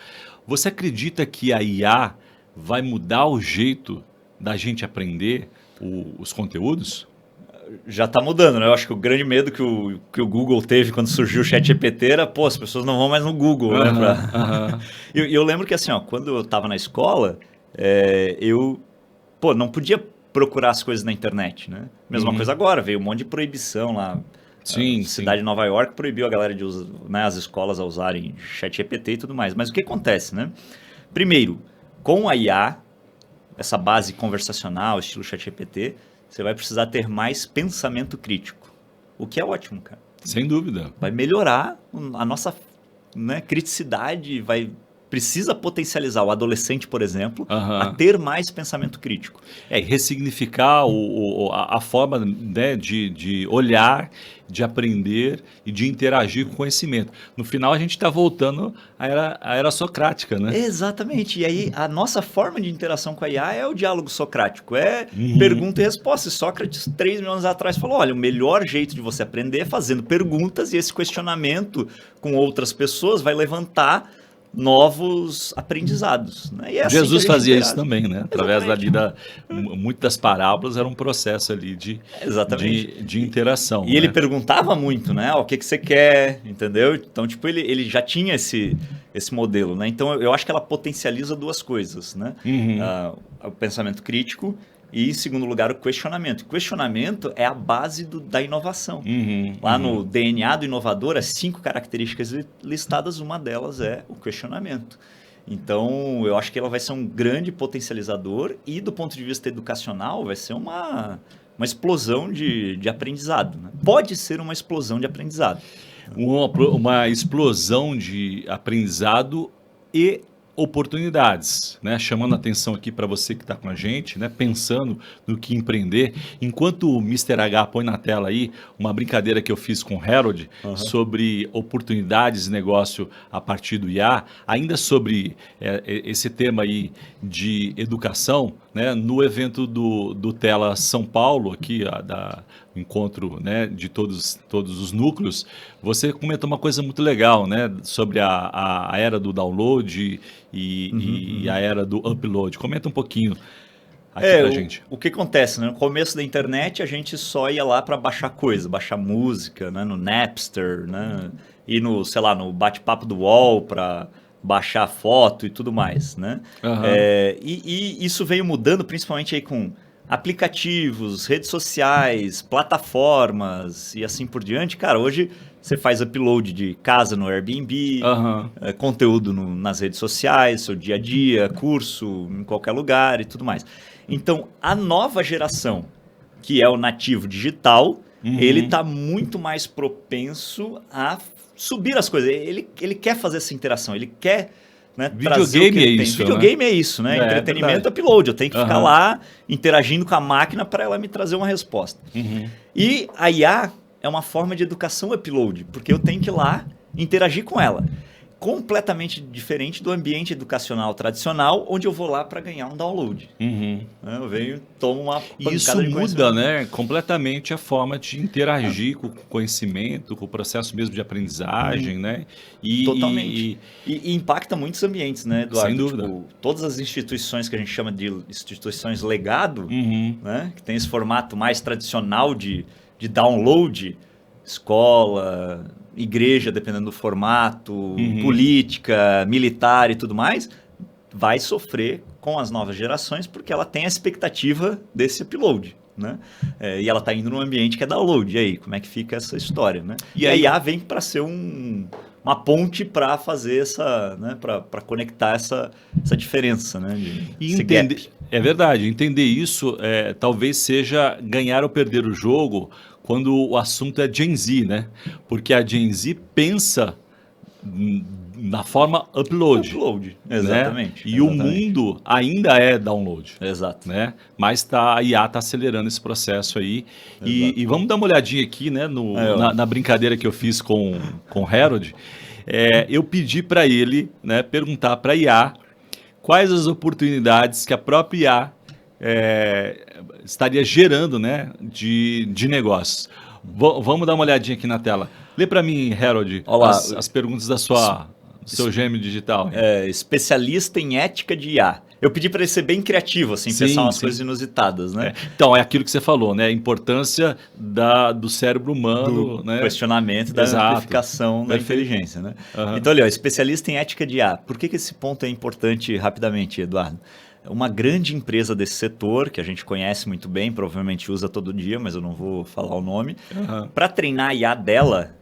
Você acredita que a IA vai mudar o jeito da gente aprender os conteúdos? Já está mudando, né? Eu acho que o grande medo que o Google teve quando surgiu o ChatGPT era, pô, as pessoas não vão mais no Google, né? Eu lembro que assim, ó, quando eu estava na escola, eu não podia procurar as coisas na internet, né? Mesma coisa agora, veio um monte de proibição lá. Sim, a cidade de Nova York proibiu a galera de usar, né, as escolas a usarem ChatGPT e tudo mais. Mas o que acontece, né? Primeiro, com a IA, essa base conversacional, estilo ChatGPT, você vai precisar ter mais pensamento crítico. O que é ótimo, cara. Sem dúvida. Vai melhorar a nossa, né, criticidade, precisa potencializar o adolescente, por exemplo, a ter mais pensamento crítico. Ressignificar a forma, né, de olhar, de aprender e de interagir com o conhecimento. No final, a gente está voltando à era socrática, né? Exatamente. E aí, a nossa forma de interação com a IA é o diálogo socrático. Pergunta e resposta. E Sócrates, 3 mil anos atrás, falou, olha, o melhor jeito de você aprender é fazendo perguntas, e esse questionamento com outras pessoas vai levantar novos aprendizados. Né? E é assim Jesus fazia interage. Isso também, né? Através da vida, muitas das parábolas era um processo ali de interação. E ele perguntava muito, né? O que você quer, entendeu? Então, tipo, ele já tinha esse modelo, né? Então, eu acho que ela potencializa duas coisas, né? O pensamento crítico e, em segundo lugar, o questionamento. O questionamento é a base da inovação. Lá no DNA do inovador, as 5 características listadas, uma delas é o questionamento. Então, eu acho que ela vai ser um grande potencializador e, do ponto de vista educacional, vai ser uma explosão de aprendizado. Né? Pode ser uma explosão de aprendizado. Uma explosão de aprendizado e oportunidades, né? Chamando a atenção aqui para você que está com a gente, né? Pensando no que empreender. Enquanto o Mr. H põe na tela aí uma brincadeira que eu fiz com o Harold sobre oportunidades de negócio a partir do IA, ainda sobre esse tema aí de educação, né? No evento do Tela São Paulo, aqui o encontro, né, de todos os núcleos, você comentou uma coisa muito legal, né, sobre a era do download e a era do upload. Comenta um pouquinho aqui pra gente. O que acontece, né? No começo da internet, a gente só ia lá para baixar coisa, baixar música, né, no Napster, né, e no bate-papo do UOL para baixar foto e tudo mais, né? E isso veio mudando, principalmente aí com aplicativos, redes sociais, plataformas e assim por diante. Cara, hoje você faz upload de casa no Airbnb, conteúdo nas redes sociais, seu dia a dia, curso em qualquer lugar e tudo mais. Então, a nova geração, que é o nativo digital, ele está muito mais propenso a subir as coisas. Ele quer fazer essa interação, ele quer... Né, videogame é isso. Videogame é isso, né? Entretenimento é upload. Eu tenho que ficar lá interagindo com a máquina para ela me trazer uma resposta. E a IA é uma forma de educação upload, porque eu tenho que ir lá interagir com ela. Completamente diferente do ambiente educacional tradicional, onde eu vou lá para ganhar um download. Eu venho, tomo uma pancada isso de muda, né, completamente a forma de interagir com o conhecimento, com o processo mesmo de aprendizagem, né? Totalmente. E impacta muitos ambientes, né, Eduardo? Sem dúvida. Tipo, todas as instituições que a gente chama de instituições legado, né, que tem esse formato mais tradicional de download, escola, igreja, dependendo do formato, política, militar e tudo mais, vai sofrer com as novas gerações porque ela tem a expectativa desse upload, né? E ela está indo num ambiente que é download. E aí, como é que fica essa história, né? E a IA vem para ser uma ponte para fazer né, para conectar essa diferença, né? É verdade, entender isso talvez seja ganhar ou perder o jogo quando o assunto é Gen Z, né? Porque a Gen Z pensa na forma upload. Exatamente. Né? E o mundo ainda é download. Exato. Né? Mas a IA está acelerando esse processo aí. E vamos dar uma olhadinha aqui, né, na brincadeira que eu fiz com o Harold. eu pedi para ele, né, perguntar para a IA quais as oportunidades que a própria IA estaria gerando, né, de negócios. Vamos dar uma olhadinha aqui na tela. Lê para mim, Harold, Olá. as perguntas do seu gêmeo digital. Especialista em ética de IA. Eu pedi para ele ser bem criativo, assim, pensar umas coisas inusitadas, né? Então, é aquilo que você falou, né? A importância do cérebro humano, né? Questionamento da amplificação da inteligência, né? Então, olha, especialista em ética de IA. Por que esse ponto é importante rapidamente, Eduardo? Uma grande empresa desse setor, que a gente conhece muito bem, provavelmente usa todo dia, mas eu não vou falar o nome. Para treinar a IA dela,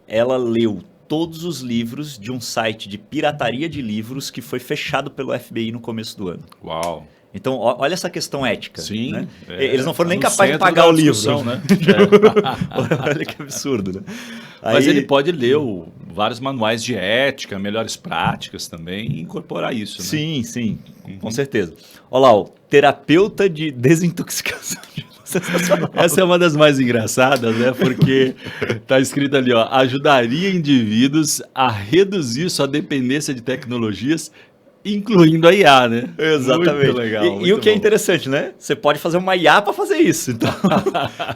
ela leu todos os livros de um site de pirataria de livros que foi fechado pelo FBI no começo do ano. Uau! Então, olha essa questão ética. Sim. Né? Eles não foram nem capazes de pagar o livro. Né? Olha que absurdo, né? Mas ele pode ler vários manuais de ética, melhores práticas também, e incorporar isso, né? Sim, sim, com certeza. Olha lá, o terapeuta de desintoxicação. Essa é uma das mais engraçadas, né? Porque tá escrito ali, ó, ajudaria indivíduos a reduzir sua dependência de tecnologias, incluindo a IA, né? Exatamente. Muito legal. E o que é interessante, né? Você pode fazer uma IA para fazer isso. Então,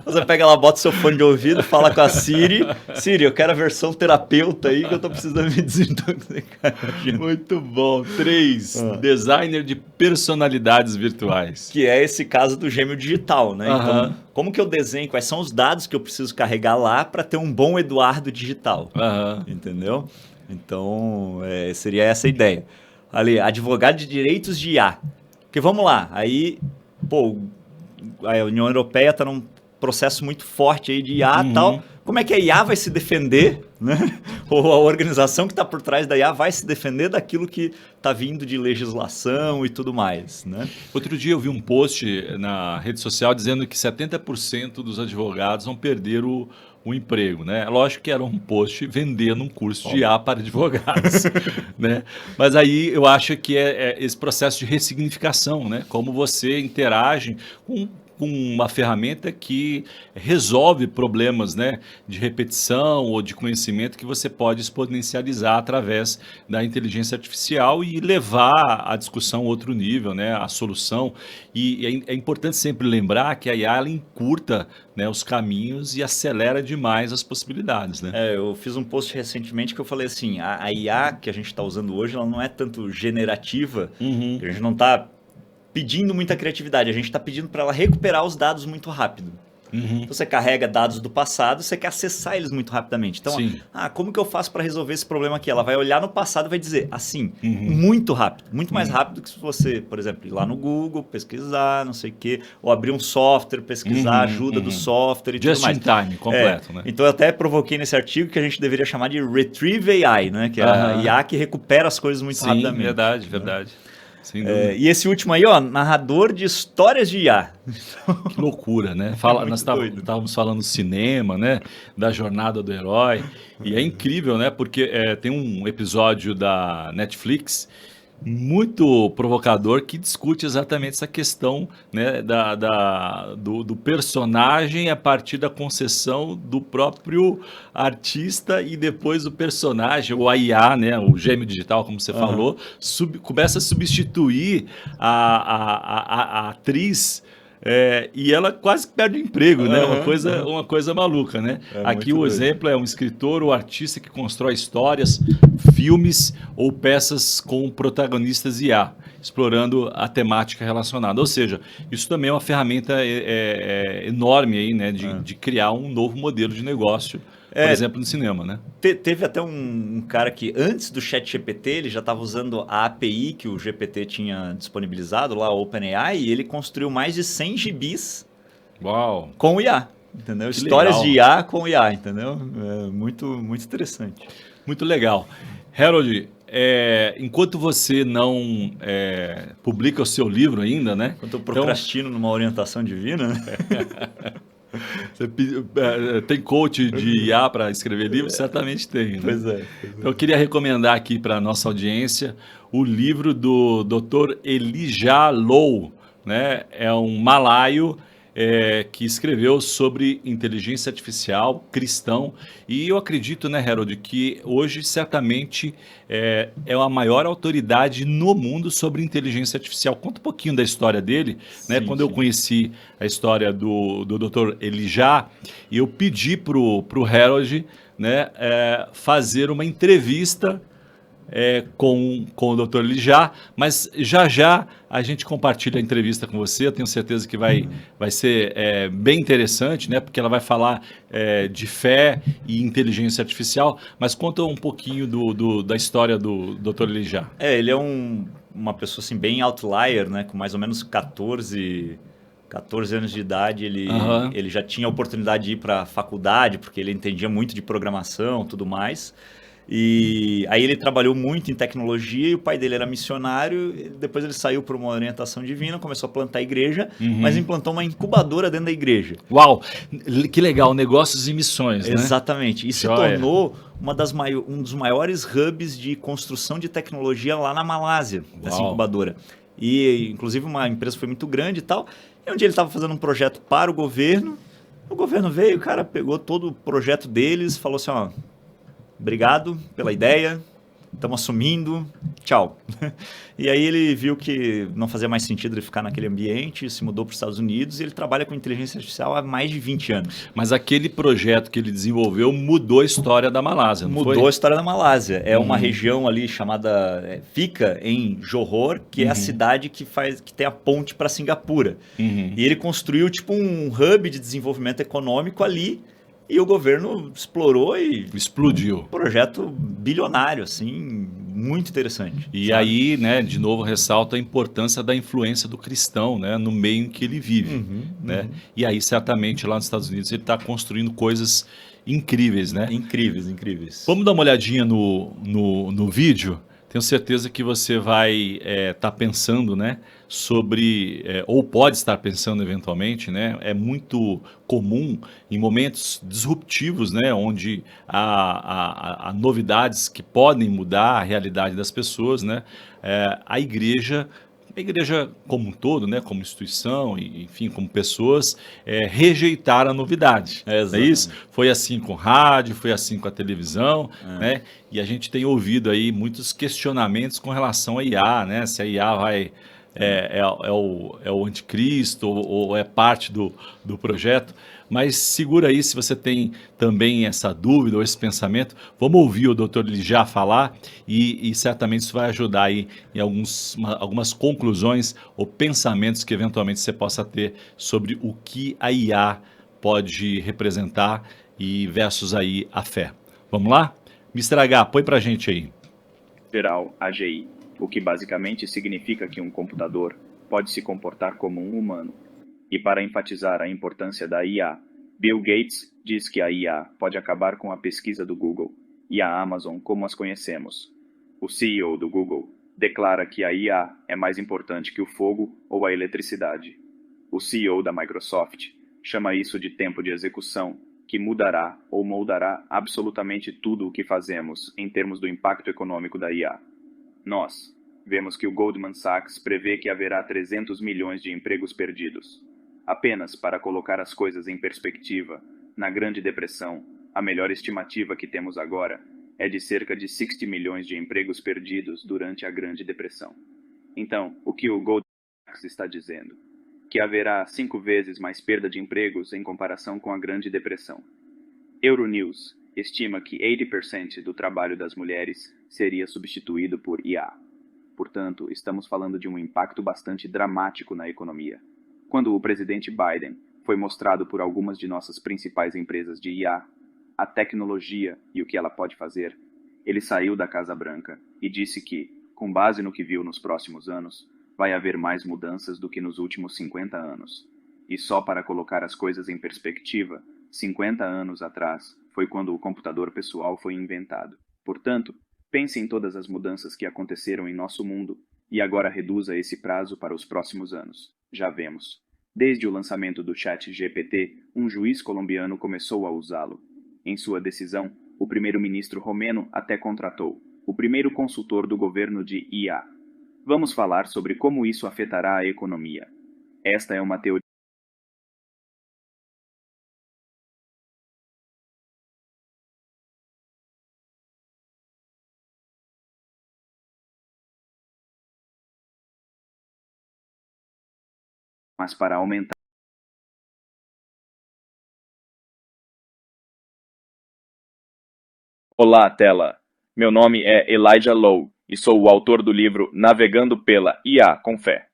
você pega lá, bota seu fone de ouvido, fala com a Siri. Siri, eu quero a versão terapeuta aí que eu tô precisando me desintoxicar. Muito bom. 3. Designer de personalidades virtuais. Que é esse caso do gêmeo digital, né? Então, como que eu desenho? Quais são os dados que eu preciso carregar lá para ter um bom Eduardo digital? Entendeu? Então, seria essa a ideia. Ali, advogado de direitos de IA. Porque vamos lá, aí, a União Europeia está num processo muito forte aí de IA e tal. Como é que a IA vai se defender, né? Ou a organização que está por trás da IA vai se defender daquilo que está vindo de legislação e tudo mais, né? Outro dia eu vi um post na rede social dizendo que 70% dos advogados vão perder o emprego, né? Lógico que era um post vendendo um curso de IA para advogados, né? Mas aí eu acho que é esse processo de ressignificação, né? Como você interage com uma ferramenta que resolve problemas, né, de repetição ou de conhecimento que você pode exponencializar através da inteligência artificial e levar a discussão a outro nível, né, a solução. E é importante sempre lembrar que a IA ela encurta, né, os caminhos e acelera demais as possibilidades, né? Eu fiz um post recentemente que eu falei assim, a IA que a gente está usando hoje, ela não é tanto generativa, a gente não está pedindo muita criatividade, a gente está pedindo para ela recuperar os dados muito rápido. Então, você carrega dados do passado, você quer acessar eles muito rapidamente. Então, como que eu faço para resolver esse problema aqui? Ela vai olhar no passado e vai dizer assim, muito rápido, muito mais rápido que se você, por exemplo, ir lá no Google, pesquisar, não sei o quê, ou abrir um software, pesquisar a ajuda do software e tudo mais. Just in time, completo, né? Então, eu até provoquei nesse artigo que a gente deveria chamar de Retrieve AI, né? Que é a IA que recupera as coisas muito rapidamente. Verdade, verdade. E esse último aí, ó, narrador de histórias de IA. Que loucura, né? Nós estávamos falando cinema, né? Da jornada do herói. E é incrível, né? Porque tem um episódio da Netflix muito provocador que discute exatamente essa questão, né, do personagem a partir da concessão do próprio artista e depois o personagem, o IA, né, o gêmeo digital, como você falou, começa a substituir a atriz. E ela quase perde o emprego, né? Uma coisa maluca, né? Aqui o exemplo é um escritor ou artista que constrói histórias, filmes ou peças com protagonistas IA, explorando a temática relacionada. Ou seja, isso também é uma ferramenta enorme aí, né? De criar um novo modelo de negócio, por exemplo, no cinema, né? Teve até um cara que, antes do ChatGPT, ele já estava usando a API que o GPT tinha disponibilizado, lá, o OpenAI, e ele construiu mais de 100 gibis com o IA, entendeu? Que Histórias legal. de IA com IA, entendeu? Muito, muito interessante. Muito legal. Harold, enquanto você não publica o seu livro ainda, né? Enquanto eu procrastino numa orientação divina, né? Você tem coach de IA para escrever livro? Certamente tem, né? Pois é. Então, eu queria recomendar aqui para a nossa audiência o livro do Dr. Elijah Low, né? É um malaio que escreveu sobre inteligência artificial, cristão, e eu acredito, né, Harold, que hoje certamente é a maior autoridade no mundo sobre inteligência artificial. Conta um pouquinho da história dele, né? Sim, Quando eu sim. conheci a história do Dr. Elijah, eu pedi pro Harold, né, fazer uma entrevista com o Dr. Lijá, mas já já a gente compartilha a entrevista com você. Eu tenho certeza que vai ser bem interessante, né? Porque ela vai falar de fé e inteligência artificial. Mas conta um pouquinho da história do Dr. Lijá. Ele é uma pessoa assim, bem outlier, né? Com mais ou menos 14 anos de idade, Aham. ele já tinha a oportunidade de ir para a faculdade, porque ele entendia muito de programação, tudo mais. E aí ele trabalhou muito em tecnologia e o pai dele era missionário. Depois ele saiu por uma orientação divina, começou a plantar a igreja, mas Uhum. implantou uma incubadora dentro da igreja. Uau, que legal, negócios e missões, né? Exatamente. E se Joia. tornou um dos maiores hubs de construção de tecnologia lá na Malásia, essa Uau. incubadora. E, inclusive, uma empresa foi muito grande e tal. E um dia ele estava fazendo um projeto para o governo veio, o cara pegou todo o projeto deles, falou assim, ó, obrigado pela ideia, estamos assumindo, tchau. E aí ele viu que não fazia mais sentido ele ficar naquele ambiente, se mudou para os Estados Unidos e ele trabalha com inteligência artificial há mais de 20 anos. Mas aquele projeto que ele desenvolveu mudou a história da Malásia, não foi? Mudou a história da Malásia. É uma região ali chamada... fica em Johor, que é a cidade que tem a ponte para Singapura. Uhum. E ele construiu tipo um hub de desenvolvimento econômico ali e o governo explorou e... Explodiu. projeto bilionário, assim, muito interessante. E sabe? aí, né, de novo ressalta a importância da influência do cristão, né, no meio em que ele vive, né? E aí, certamente, lá nos Estados Unidos, ele está construindo coisas incríveis, né? Incríveis, incríveis. Vamos dar uma olhadinha no vídeo? Tenho certeza que você vai estar pensando, né, sobre, ou pode estar pensando eventualmente, né, é muito comum em momentos disruptivos, né, onde há novidades que podem mudar a realidade das pessoas, né, a igreja como um todo, né, como instituição, e, enfim, como pessoas, rejeitar a novidade. Não é isso? Exatamente. Foi assim com rádio, foi assim com a televisão, né? E a gente tem ouvido aí muitos questionamentos com relação à IA, né? Se a IA é o anticristo ou é parte do projeto. Mas segura aí se você tem também essa dúvida ou esse pensamento. Vamos ouvir o Dr. Lijá falar e certamente isso vai ajudar aí em algumas conclusões ou pensamentos que eventualmente você possa ter sobre o que a IA pode representar e versus aí a fé. Vamos lá? Mr. H, põe pra gente aí. Geral, AGI, o que basicamente significa que um computador pode se comportar como um humano. E para enfatizar a importância da IA, Bill Gates diz que a IA pode acabar com a pesquisa do Google e a Amazon como as conhecemos. O CEO do Google declara que a IA é mais importante que o fogo ou a eletricidade. O CEO da Microsoft chama isso de tempo de execução, que mudará ou moldará absolutamente tudo o que fazemos em termos do impacto econômico da IA. Nós vemos que o Goldman Sachs prevê que haverá 300 milhões de empregos perdidos. Apenas para colocar as coisas em perspectiva, na Grande Depressão, a melhor estimativa que temos agora é de cerca de 60 milhões de empregos perdidos durante a Grande Depressão. Então, o que o Goldman Sachs está dizendo? Que haverá 5 vezes mais perda de empregos em comparação com a Grande Depressão. Euronews estima que 80% do trabalho das mulheres seria substituído por IA. Portanto, estamos falando de um impacto bastante dramático na economia. Quando o presidente Biden foi mostrado por algumas de nossas principais empresas de IA, a tecnologia e o que ela pode fazer, ele saiu da Casa Branca e disse que, com base no que viu nos próximos anos, vai haver mais mudanças do que nos últimos 50 anos. E só para colocar as coisas em perspectiva, 50 anos atrás foi quando o computador pessoal foi inventado. Portanto, pense em todas as mudanças que aconteceram em nosso mundo e agora reduza esse prazo para os próximos anos. Já vemos. Desde o lançamento do ChatGPT, um juiz colombiano começou a usá-lo. Em sua decisão, o primeiro-ministro romeno até contratou o primeiro consultor do governo de IA. Vamos falar sobre como isso afetará a economia. Esta é uma teoria mas para aumentar. Olá, tela! Meu nome é Elijah Lowe e sou o autor do livro Navegando pela IA com Fé.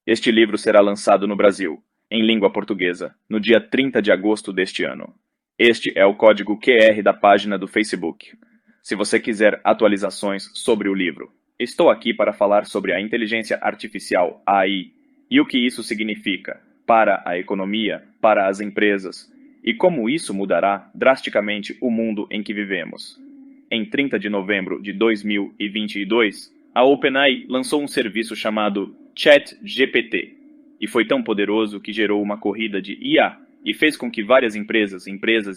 Este livro será lançado no Brasil, em língua portuguesa, no dia 30 de agosto deste ano. Este é o código QR da página do Facebook. Se você quiser atualizações sobre o livro, estou aqui para falar sobre a inteligência artificial, AI, e o que isso significa para a economia, para as empresas, e como isso mudará drasticamente o mundo em que vivemos. Em 30 de novembro de 2022, a OpenAI lançou um serviço chamado ChatGPT, e foi tão poderoso que gerou uma corrida de IA e fez com que várias empresas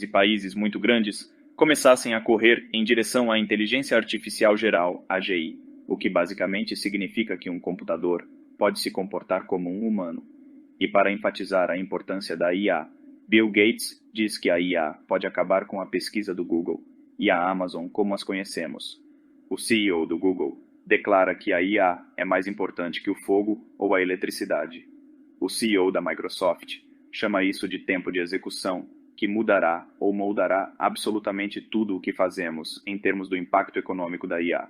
e países muito grandes começassem a correr em direção à inteligência artificial geral, AGI, o que basicamente significa que um computador pode se comportar como um humano. E para enfatizar a importância da IA, Bill Gates diz que a IA pode acabar com a pesquisa do Google e a Amazon como as conhecemos. O CEO do Google declara que a IA é mais importante que o fogo ou a eletricidade. O CEO da Microsoft chama isso de tempo de execução, que mudará ou moldará absolutamente tudo o que fazemos em termos do impacto econômico da IA.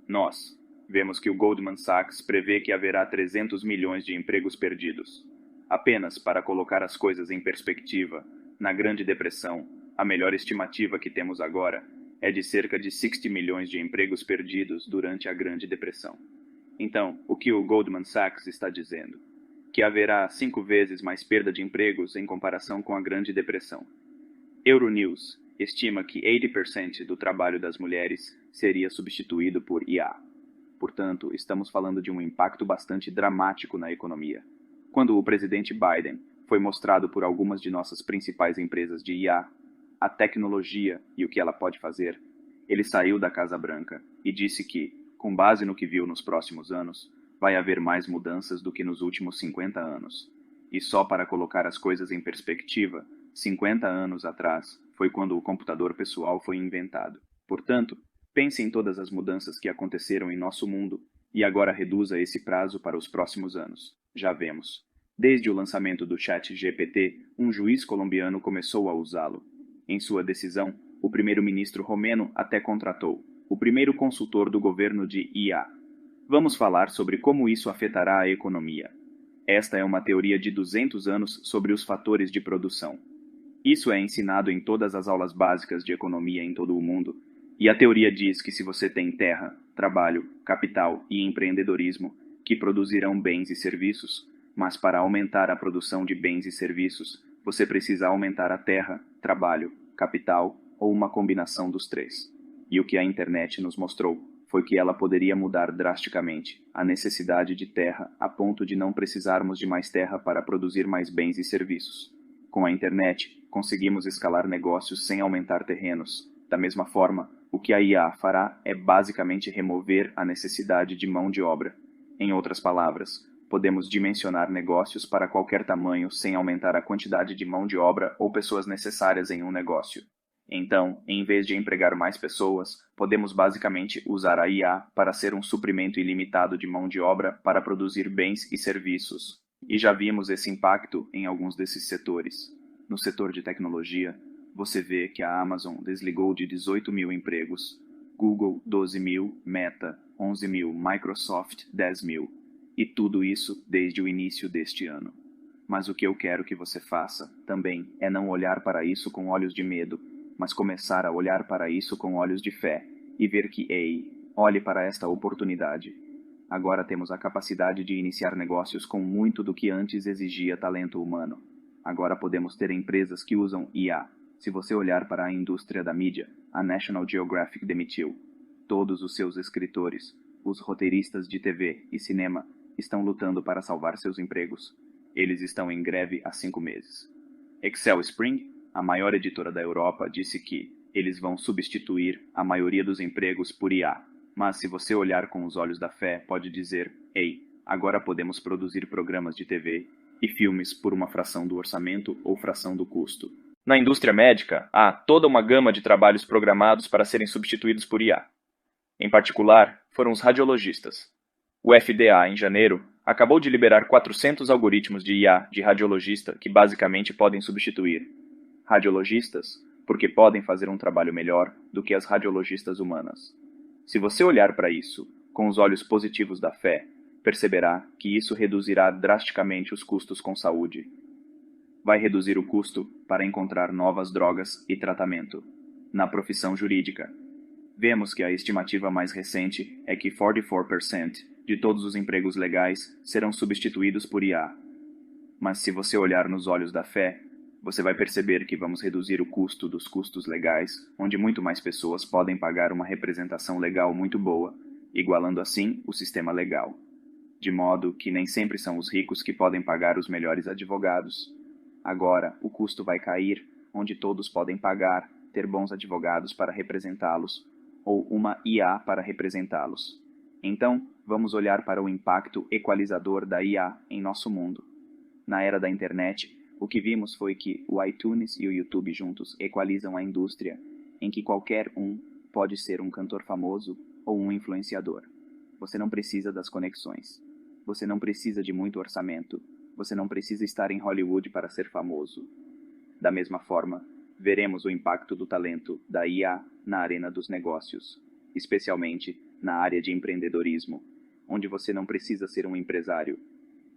Nós vemos que o Goldman Sachs prevê que haverá 300 milhões de empregos perdidos. Apenas para colocar as coisas em perspectiva, na Grande Depressão, a melhor estimativa que temos agora é de cerca de 60 milhões de empregos perdidos durante a Grande Depressão. Então, o que o Goldman Sachs está dizendo? Que haverá 5 vezes mais perda de empregos em comparação com a Grande Depressão. Euronews estima que 80% do trabalho das mulheres seria substituído por IA. Portanto, estamos falando de um impacto bastante dramático na economia. Quando o presidente Biden foi mostrado por algumas de nossas principais empresas de IA, a tecnologia e o que ela pode fazer, ele saiu da Casa Branca e disse que, com base no que viu nos próximos anos, vai haver mais mudanças do que nos últimos 50 anos. E só para colocar as coisas em perspectiva, 50 anos atrás foi quando o computador pessoal foi inventado. Portanto, pense em todas as mudanças que aconteceram em nosso mundo e agora reduza esse prazo para os próximos anos. Já vemos. Desde o lançamento do ChatGPT, um juiz colombiano começou a usá-lo. Em sua decisão, o primeiro-ministro romeno até contratou o primeiro consultor do governo de IA. Vamos falar sobre como isso afetará a economia. Esta é uma teoria de 200 anos sobre os fatores de produção. Isso é ensinado em todas as aulas básicas de economia em todo o mundo, e a teoria diz que se você tem terra, trabalho, capital e empreendedorismo, que produzirão bens e serviços, mas para aumentar a produção de bens e serviços, você precisa aumentar a terra, trabalho, capital ou uma combinação dos três. E o que a internet nos mostrou foi que ela poderia mudar drasticamente a necessidade de terra a ponto de não precisarmos de mais terra para produzir mais bens e serviços. Com a internet, conseguimos escalar negócios sem aumentar terrenos. Da mesma forma, o que a IA fará é basicamente remover a necessidade de mão de obra. Em outras palavras, podemos dimensionar negócios para qualquer tamanho sem aumentar a quantidade de mão de obra ou pessoas necessárias em um negócio. Então, em vez de empregar mais pessoas, podemos basicamente usar a IA para ser um suprimento ilimitado de mão de obra para produzir bens e serviços. E já vimos esse impacto em alguns desses setores. No setor de tecnologia, você vê que a Amazon desligou de 18 mil empregos, Google 12 mil, Meta 11 mil, Microsoft 10 mil. E tudo isso desde o início deste ano. Mas o que eu quero que você faça também é não olhar para isso com olhos de medo, mas começar a olhar para isso com olhos de fé e ver que, ei, olhe para esta oportunidade. Agora temos a capacidade de iniciar negócios com muito do que antes exigia talento humano. Agora podemos ter empresas que usam IA. Se você olhar para a indústria da mídia, a National Geographic demitiu. Todos os seus escritores, os roteiristas de TV e cinema, estão lutando para salvar seus empregos. Eles estão em greve há 5 meses. Excel Spring, a maior editora da Europa, disse que eles vão substituir a maioria dos empregos por IA. Mas se você olhar com os olhos da fé, pode dizer, ei, agora podemos produzir programas de TV e filmes por uma fração do orçamento ou fração do custo. Na indústria médica, há toda uma gama de trabalhos programados para serem substituídos por IA. Em particular, foram os radiologistas. O FDA, em janeiro, acabou de liberar 400 algoritmos de IA de radiologista que basicamente podem substituir radiologistas porque podem fazer um trabalho melhor do que as radiologistas humanas. Se você olhar para isso com os olhos positivos da fé, perceberá que isso reduzirá drasticamente os custos com saúde. Vai reduzir o custo para encontrar novas drogas e tratamento. Na profissão jurídica, vemos que a estimativa mais recente é que 44% de todos os empregos legais serão substituídos por IA. Mas se você olhar nos olhos da fé, você vai perceber que vamos reduzir o custo dos custos legais, onde muito mais pessoas podem pagar uma representação legal muito boa, igualando assim o sistema legal. De modo que nem sempre são os ricos que podem pagar os melhores advogados. Agora, o custo vai cair, onde todos podem pagar, ter bons advogados para representá-los, ou uma IA para representá-los. Então, vamos olhar para o impacto equalizador da IA em nosso mundo. Na era da internet, o que vimos foi que o iTunes e o YouTube juntos equalizam a indústria, em que qualquer um pode ser um cantor famoso ou um influenciador. Você não precisa das conexões. Você não precisa de muito orçamento. Você não precisa estar em Hollywood para ser famoso. Da mesma forma, veremos o impacto do talento da IA na arena dos negócios, especialmente na área de empreendedorismo, onde você não precisa ser um empresário.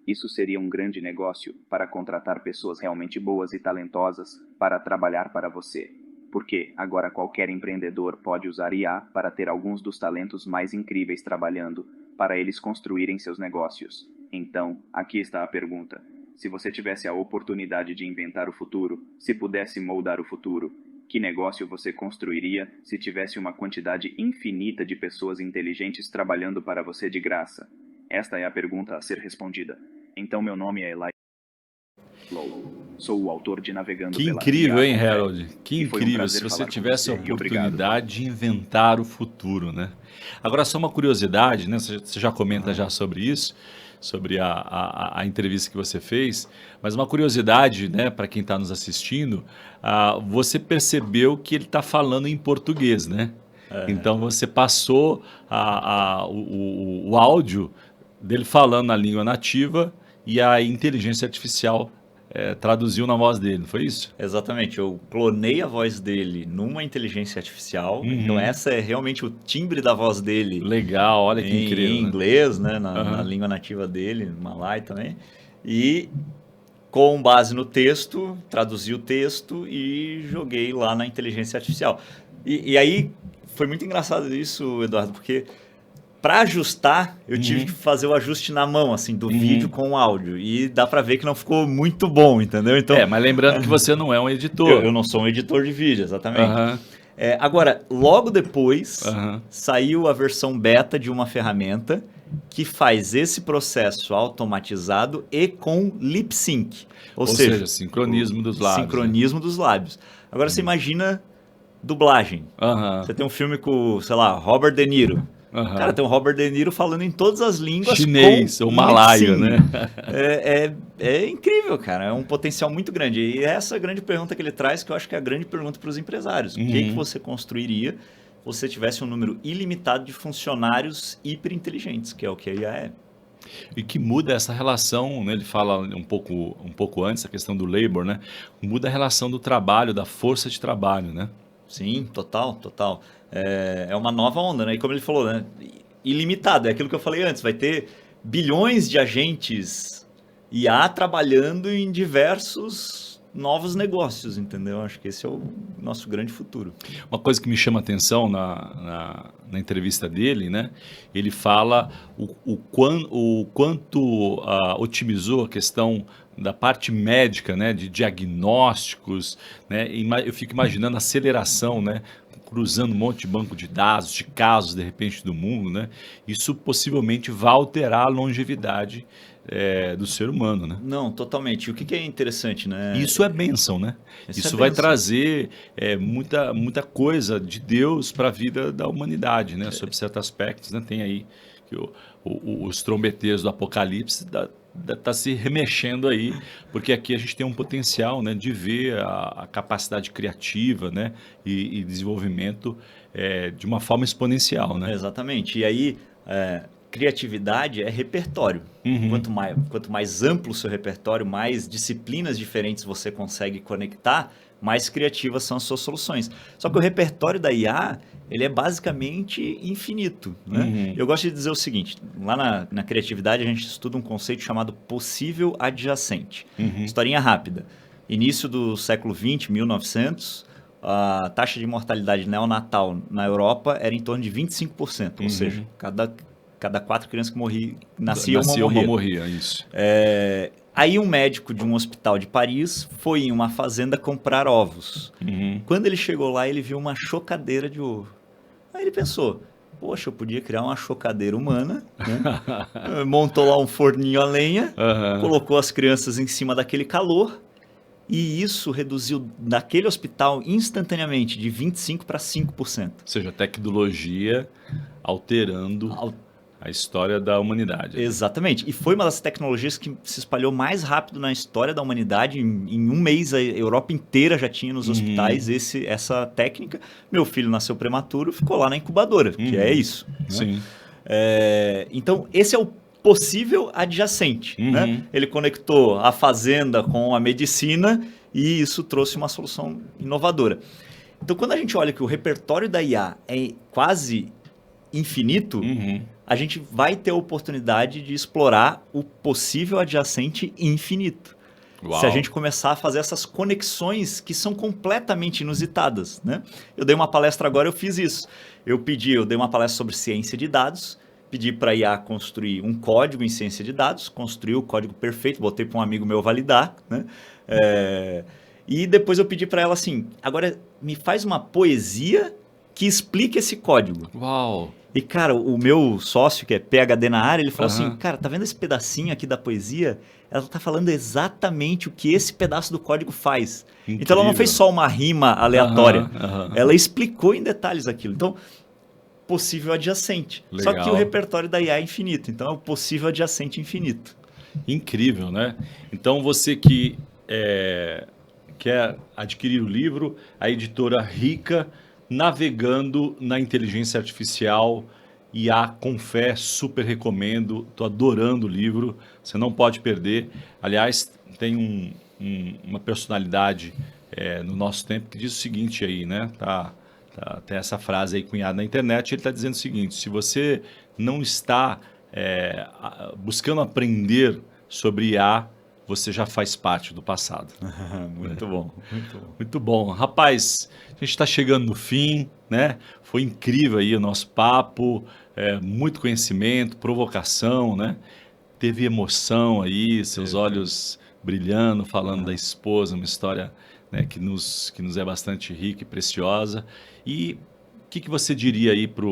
Isso seria um grande negócio para contratar pessoas realmente boas e talentosas para trabalhar para você, porque agora qualquer empreendedor pode usar IA para ter alguns dos talentos mais incríveis trabalhando para eles construírem seus negócios. Então, aqui está a pergunta. Se você tivesse a oportunidade de inventar o futuro, se pudesse moldar o futuro, que negócio você construiria se tivesse uma quantidade infinita de pessoas inteligentes trabalhando para você de graça? Esta é a pergunta a ser respondida. Então, meu nome é Eli Low. Sou o autor de Navegando Que pela incrível, hein, IA. Harold? Que E foi um incrível prazer se você falar com tivesse a você, e obrigado. oportunidade de inventar o futuro, né? Agora, só uma curiosidade, né? Você já comenta já sobre isso, sobre a entrevista que você fez, mas uma curiosidade, né, para quem está nos assistindo, você percebeu que ele está falando em português, né? Então você passou o áudio dele falando na língua nativa e a inteligência artificial traduziu na voz dele, não foi isso? Exatamente, eu clonei a voz dele numa inteligência artificial, então essa é realmente o timbre da voz dele Legal, olha que incrível. em Né? inglês, né, na língua nativa dele, malai também, e com base no texto, traduzi o texto e joguei lá na inteligência artificial. E aí foi muito engraçado isso, Eduardo, porque para ajustar, eu tive que fazer o ajuste na mão, assim, do vídeo com o áudio. E dá para ver que não ficou muito bom, entendeu? Então, mas lembrando que você não é um editor. eu não sou um editor de vídeo, exatamente. Agora, logo depois, saiu a versão beta de uma ferramenta que faz esse processo automatizado e com lip sync. Ou seja, sincronismo dos lábios. Sincronismo dos lábios. Agora, você imagina dublagem. Você tem um filme com, sei lá, Robert De Niro. Cara, tem o Robert De Niro falando em todas as línguas. Chinês ou malaio, né? É incrível, cara. É um potencial muito grande. E essa é a grande pergunta que ele traz, que eu acho que é a grande pergunta para os empresários. O que você construiria se você tivesse um número ilimitado de funcionários hiperinteligentes, que é o que a IA é. E que muda essa relação, né? Ele fala um pouco antes, a questão do labor, né? Muda a relação do trabalho, da força de trabalho, né? Sim, total. É uma nova onda, né? E como ele falou, né? Ilimitado, é aquilo que eu falei antes, vai ter bilhões de agentes IA trabalhando em diversos novos negócios, entendeu? Acho que esse é o nosso grande futuro. Uma coisa que me chama a atenção na entrevista dele, né? Ele fala o quanto otimizou a questão da parte médica, né, de diagnósticos, né? Eu fico imaginando a aceleração, né, cruzando um monte de banco de dados, de casos, de repente, do mundo, né? Isso possivelmente vai alterar a longevidade do ser humano, né? Não, totalmente. E o que é interessante, né? Isso é bênção, né? Isso vai trazer muita coisa de Deus para a vida da humanidade, né? Sob certos aspectos, né? Tem aí que os trombeteiros do Apocalipse está se remexendo aí, porque aqui a gente tem um potencial, né, de ver a capacidade criativa, né, e desenvolvimento de uma forma exponencial, né? Exatamente. E aí, criatividade é repertório. Quanto mais amplo o seu repertório, mais disciplinas diferentes você consegue conectar, mais criativas são as suas soluções. Só que o repertório da IA, ele é basicamente infinito, né? Eu gosto de dizer o seguinte, lá na criatividade a gente estuda um conceito chamado possível adjacente. Historinha rápida. Início do século XX, 1900, a taxa de mortalidade neonatal na Europa era em torno de 25%, ou seja, cada 4 crianças que nascia uma morria. Isso. Aí um médico de um hospital de Paris foi em uma fazenda comprar ovos. Quando ele chegou lá, ele viu uma chocadeira de ovo. Aí ele pensou, poxa, eu podia criar uma chocadeira humana, né? Montou lá um forninho a lenha, colocou as crianças em cima daquele calor, e isso reduziu naquele hospital instantaneamente de 25% para 5%. Ou seja, a tecnologia alterando a história da humanidade. Exatamente. E foi uma das tecnologias que se espalhou mais rápido na história da humanidade. Em um mês, a Europa inteira já tinha nos hospitais essa técnica. Meu filho nasceu prematuro, ficou lá na incubadora, que é isso. Né? Sim. Então, esse é o possível adjacente. Né? Ele conectou a fazenda com a medicina e isso trouxe uma solução inovadora. Então, quando a gente olha que o repertório da IA é quase infinito, a gente vai ter a oportunidade de explorar o possível adjacente infinito. Uau. Se a gente começar a fazer essas conexões que são completamente inusitadas. Né? Eu dei uma palestra agora, eu fiz isso. Eu dei uma palestra sobre ciência de dados, pedi para a IA construir um código em ciência de dados, construiu o código perfeito, botei para um amigo meu validar, né? E depois eu pedi para ela assim, agora me faz uma poesia que explique esse código. Uau! E, cara, o meu sócio, que é PhD na área, ele falou assim, cara, tá vendo esse pedacinho aqui da poesia? Ela tá falando exatamente o que esse pedaço do código faz. Incrível. Então, ela não fez só uma rima aleatória. Ela explicou em detalhes aquilo. Então, possível adjacente. Legal. Só que o repertório da IA é infinito. Então, é o possível adjacente infinito. Incrível, né? Então, você que quer adquirir o livro, a editora Rica, Navegando na Inteligência Artificial, IA com fé, super recomendo, estou adorando o livro, você não pode perder. Aliás, tem uma personalidade no nosso tempo que diz o seguinte aí, né? Tem essa frase aí cunhada na internet, ele está dizendo o seguinte, se você não está buscando aprender sobre IA, você já faz parte do passado. Muito bom, muito bom. Muito bom. Rapaz, a gente está chegando no fim, né? Foi incrível aí o nosso papo, muito conhecimento, provocação, né? Teve emoção aí, seus olhos brilhando, falando da esposa, uma história, né, que nos é bastante rica e preciosa. E o que você diria aí para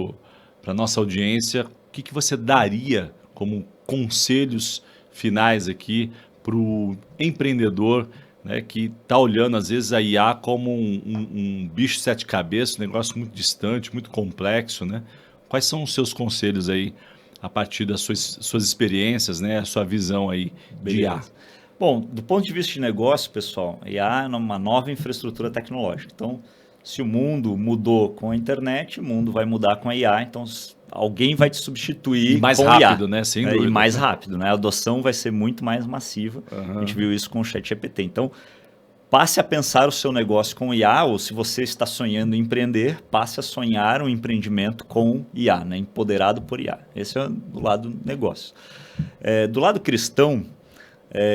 a nossa audiência? O que você daria como conselhos finais aqui para o empreendedor, né, que está olhando às vezes a IA como um bicho de 7 cabeças, um negócio muito distante, muito complexo, né? Quais são os seus conselhos aí a partir das suas experiências, né, a sua visão aí de IA? Bom, do ponto de vista de negócio, pessoal, a IA é uma nova infraestrutura tecnológica. Então, se o mundo mudou com a internet, o mundo vai mudar com a IA. Então, alguém vai te substituir mais com rápido, IA, né? Sem dúvida. E mais rápido, né? A adoção vai ser muito mais massiva. A gente viu isso com o ChatGPT. Então, passe a pensar o seu negócio com IA, ou se você está sonhando em empreender, passe a sonhar um empreendimento com IA, né? Empoderado por IA. Esse é do lado negócio. Do lado cristão,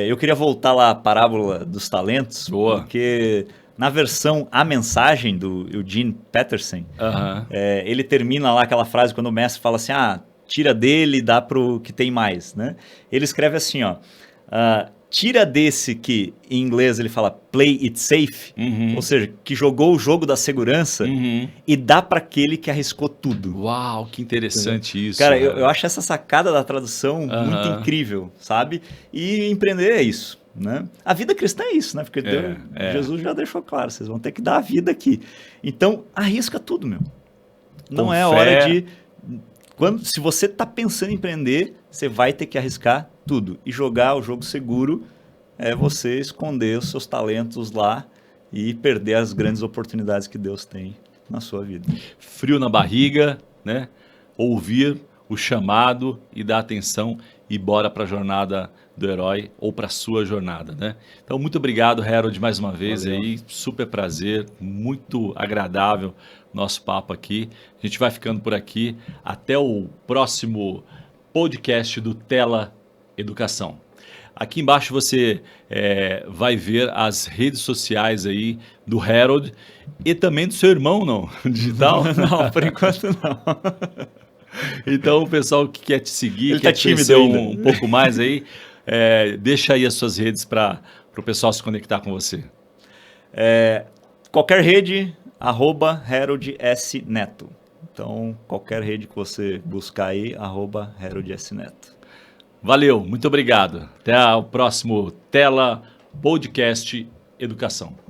eu queria voltar lá à parábola dos talentos, porque na versão A Mensagem, do Eugene Peterson, ele termina lá aquela frase quando o mestre fala assim, tira dele e dá para o que tem mais. Né? Ele escreve assim, tira desse que, em inglês, ele fala play it safe, ou seja, que jogou o jogo da segurança e dá para aquele que arriscou tudo. Uau, que interessante isso. Cara, eu acho essa sacada da tradução muito incrível, sabe? E empreender é isso. Né? A vida cristã é isso, né? Porque Jesus já deixou claro, vocês vão ter que dar a vida aqui. Então, arrisca tudo, meu. Não é hora de... se você está pensando em empreender, você vai ter que arriscar tudo. E jogar o jogo seguro é você esconder os seus talentos lá e perder as grandes oportunidades que Deus tem na sua vida. Frio na barriga, né? Ouvir o chamado e dar atenção e bora para a jornada do herói ou para a sua jornada, né? Então, muito obrigado, Harold, mais uma vez aí, super prazer, muito agradável nosso papo aqui. A gente vai ficando por aqui, até o próximo podcast do Tela Educação. Aqui embaixo você vai ver as redes sociais aí do Harold e também do seu irmão, não? Digital? Não, por enquanto não. Então, o pessoal que quer te seguir, Ele quer tá te tímido conhecer ainda. um pouco mais aí, deixa aí as suas redes para o pessoal se conectar com você. Qualquer rede, @Harold S. Neto. Então, qualquer rede que você buscar aí, @Harold S. Neto. Valeu, muito obrigado. Até o próximo Tela Podcast Educação.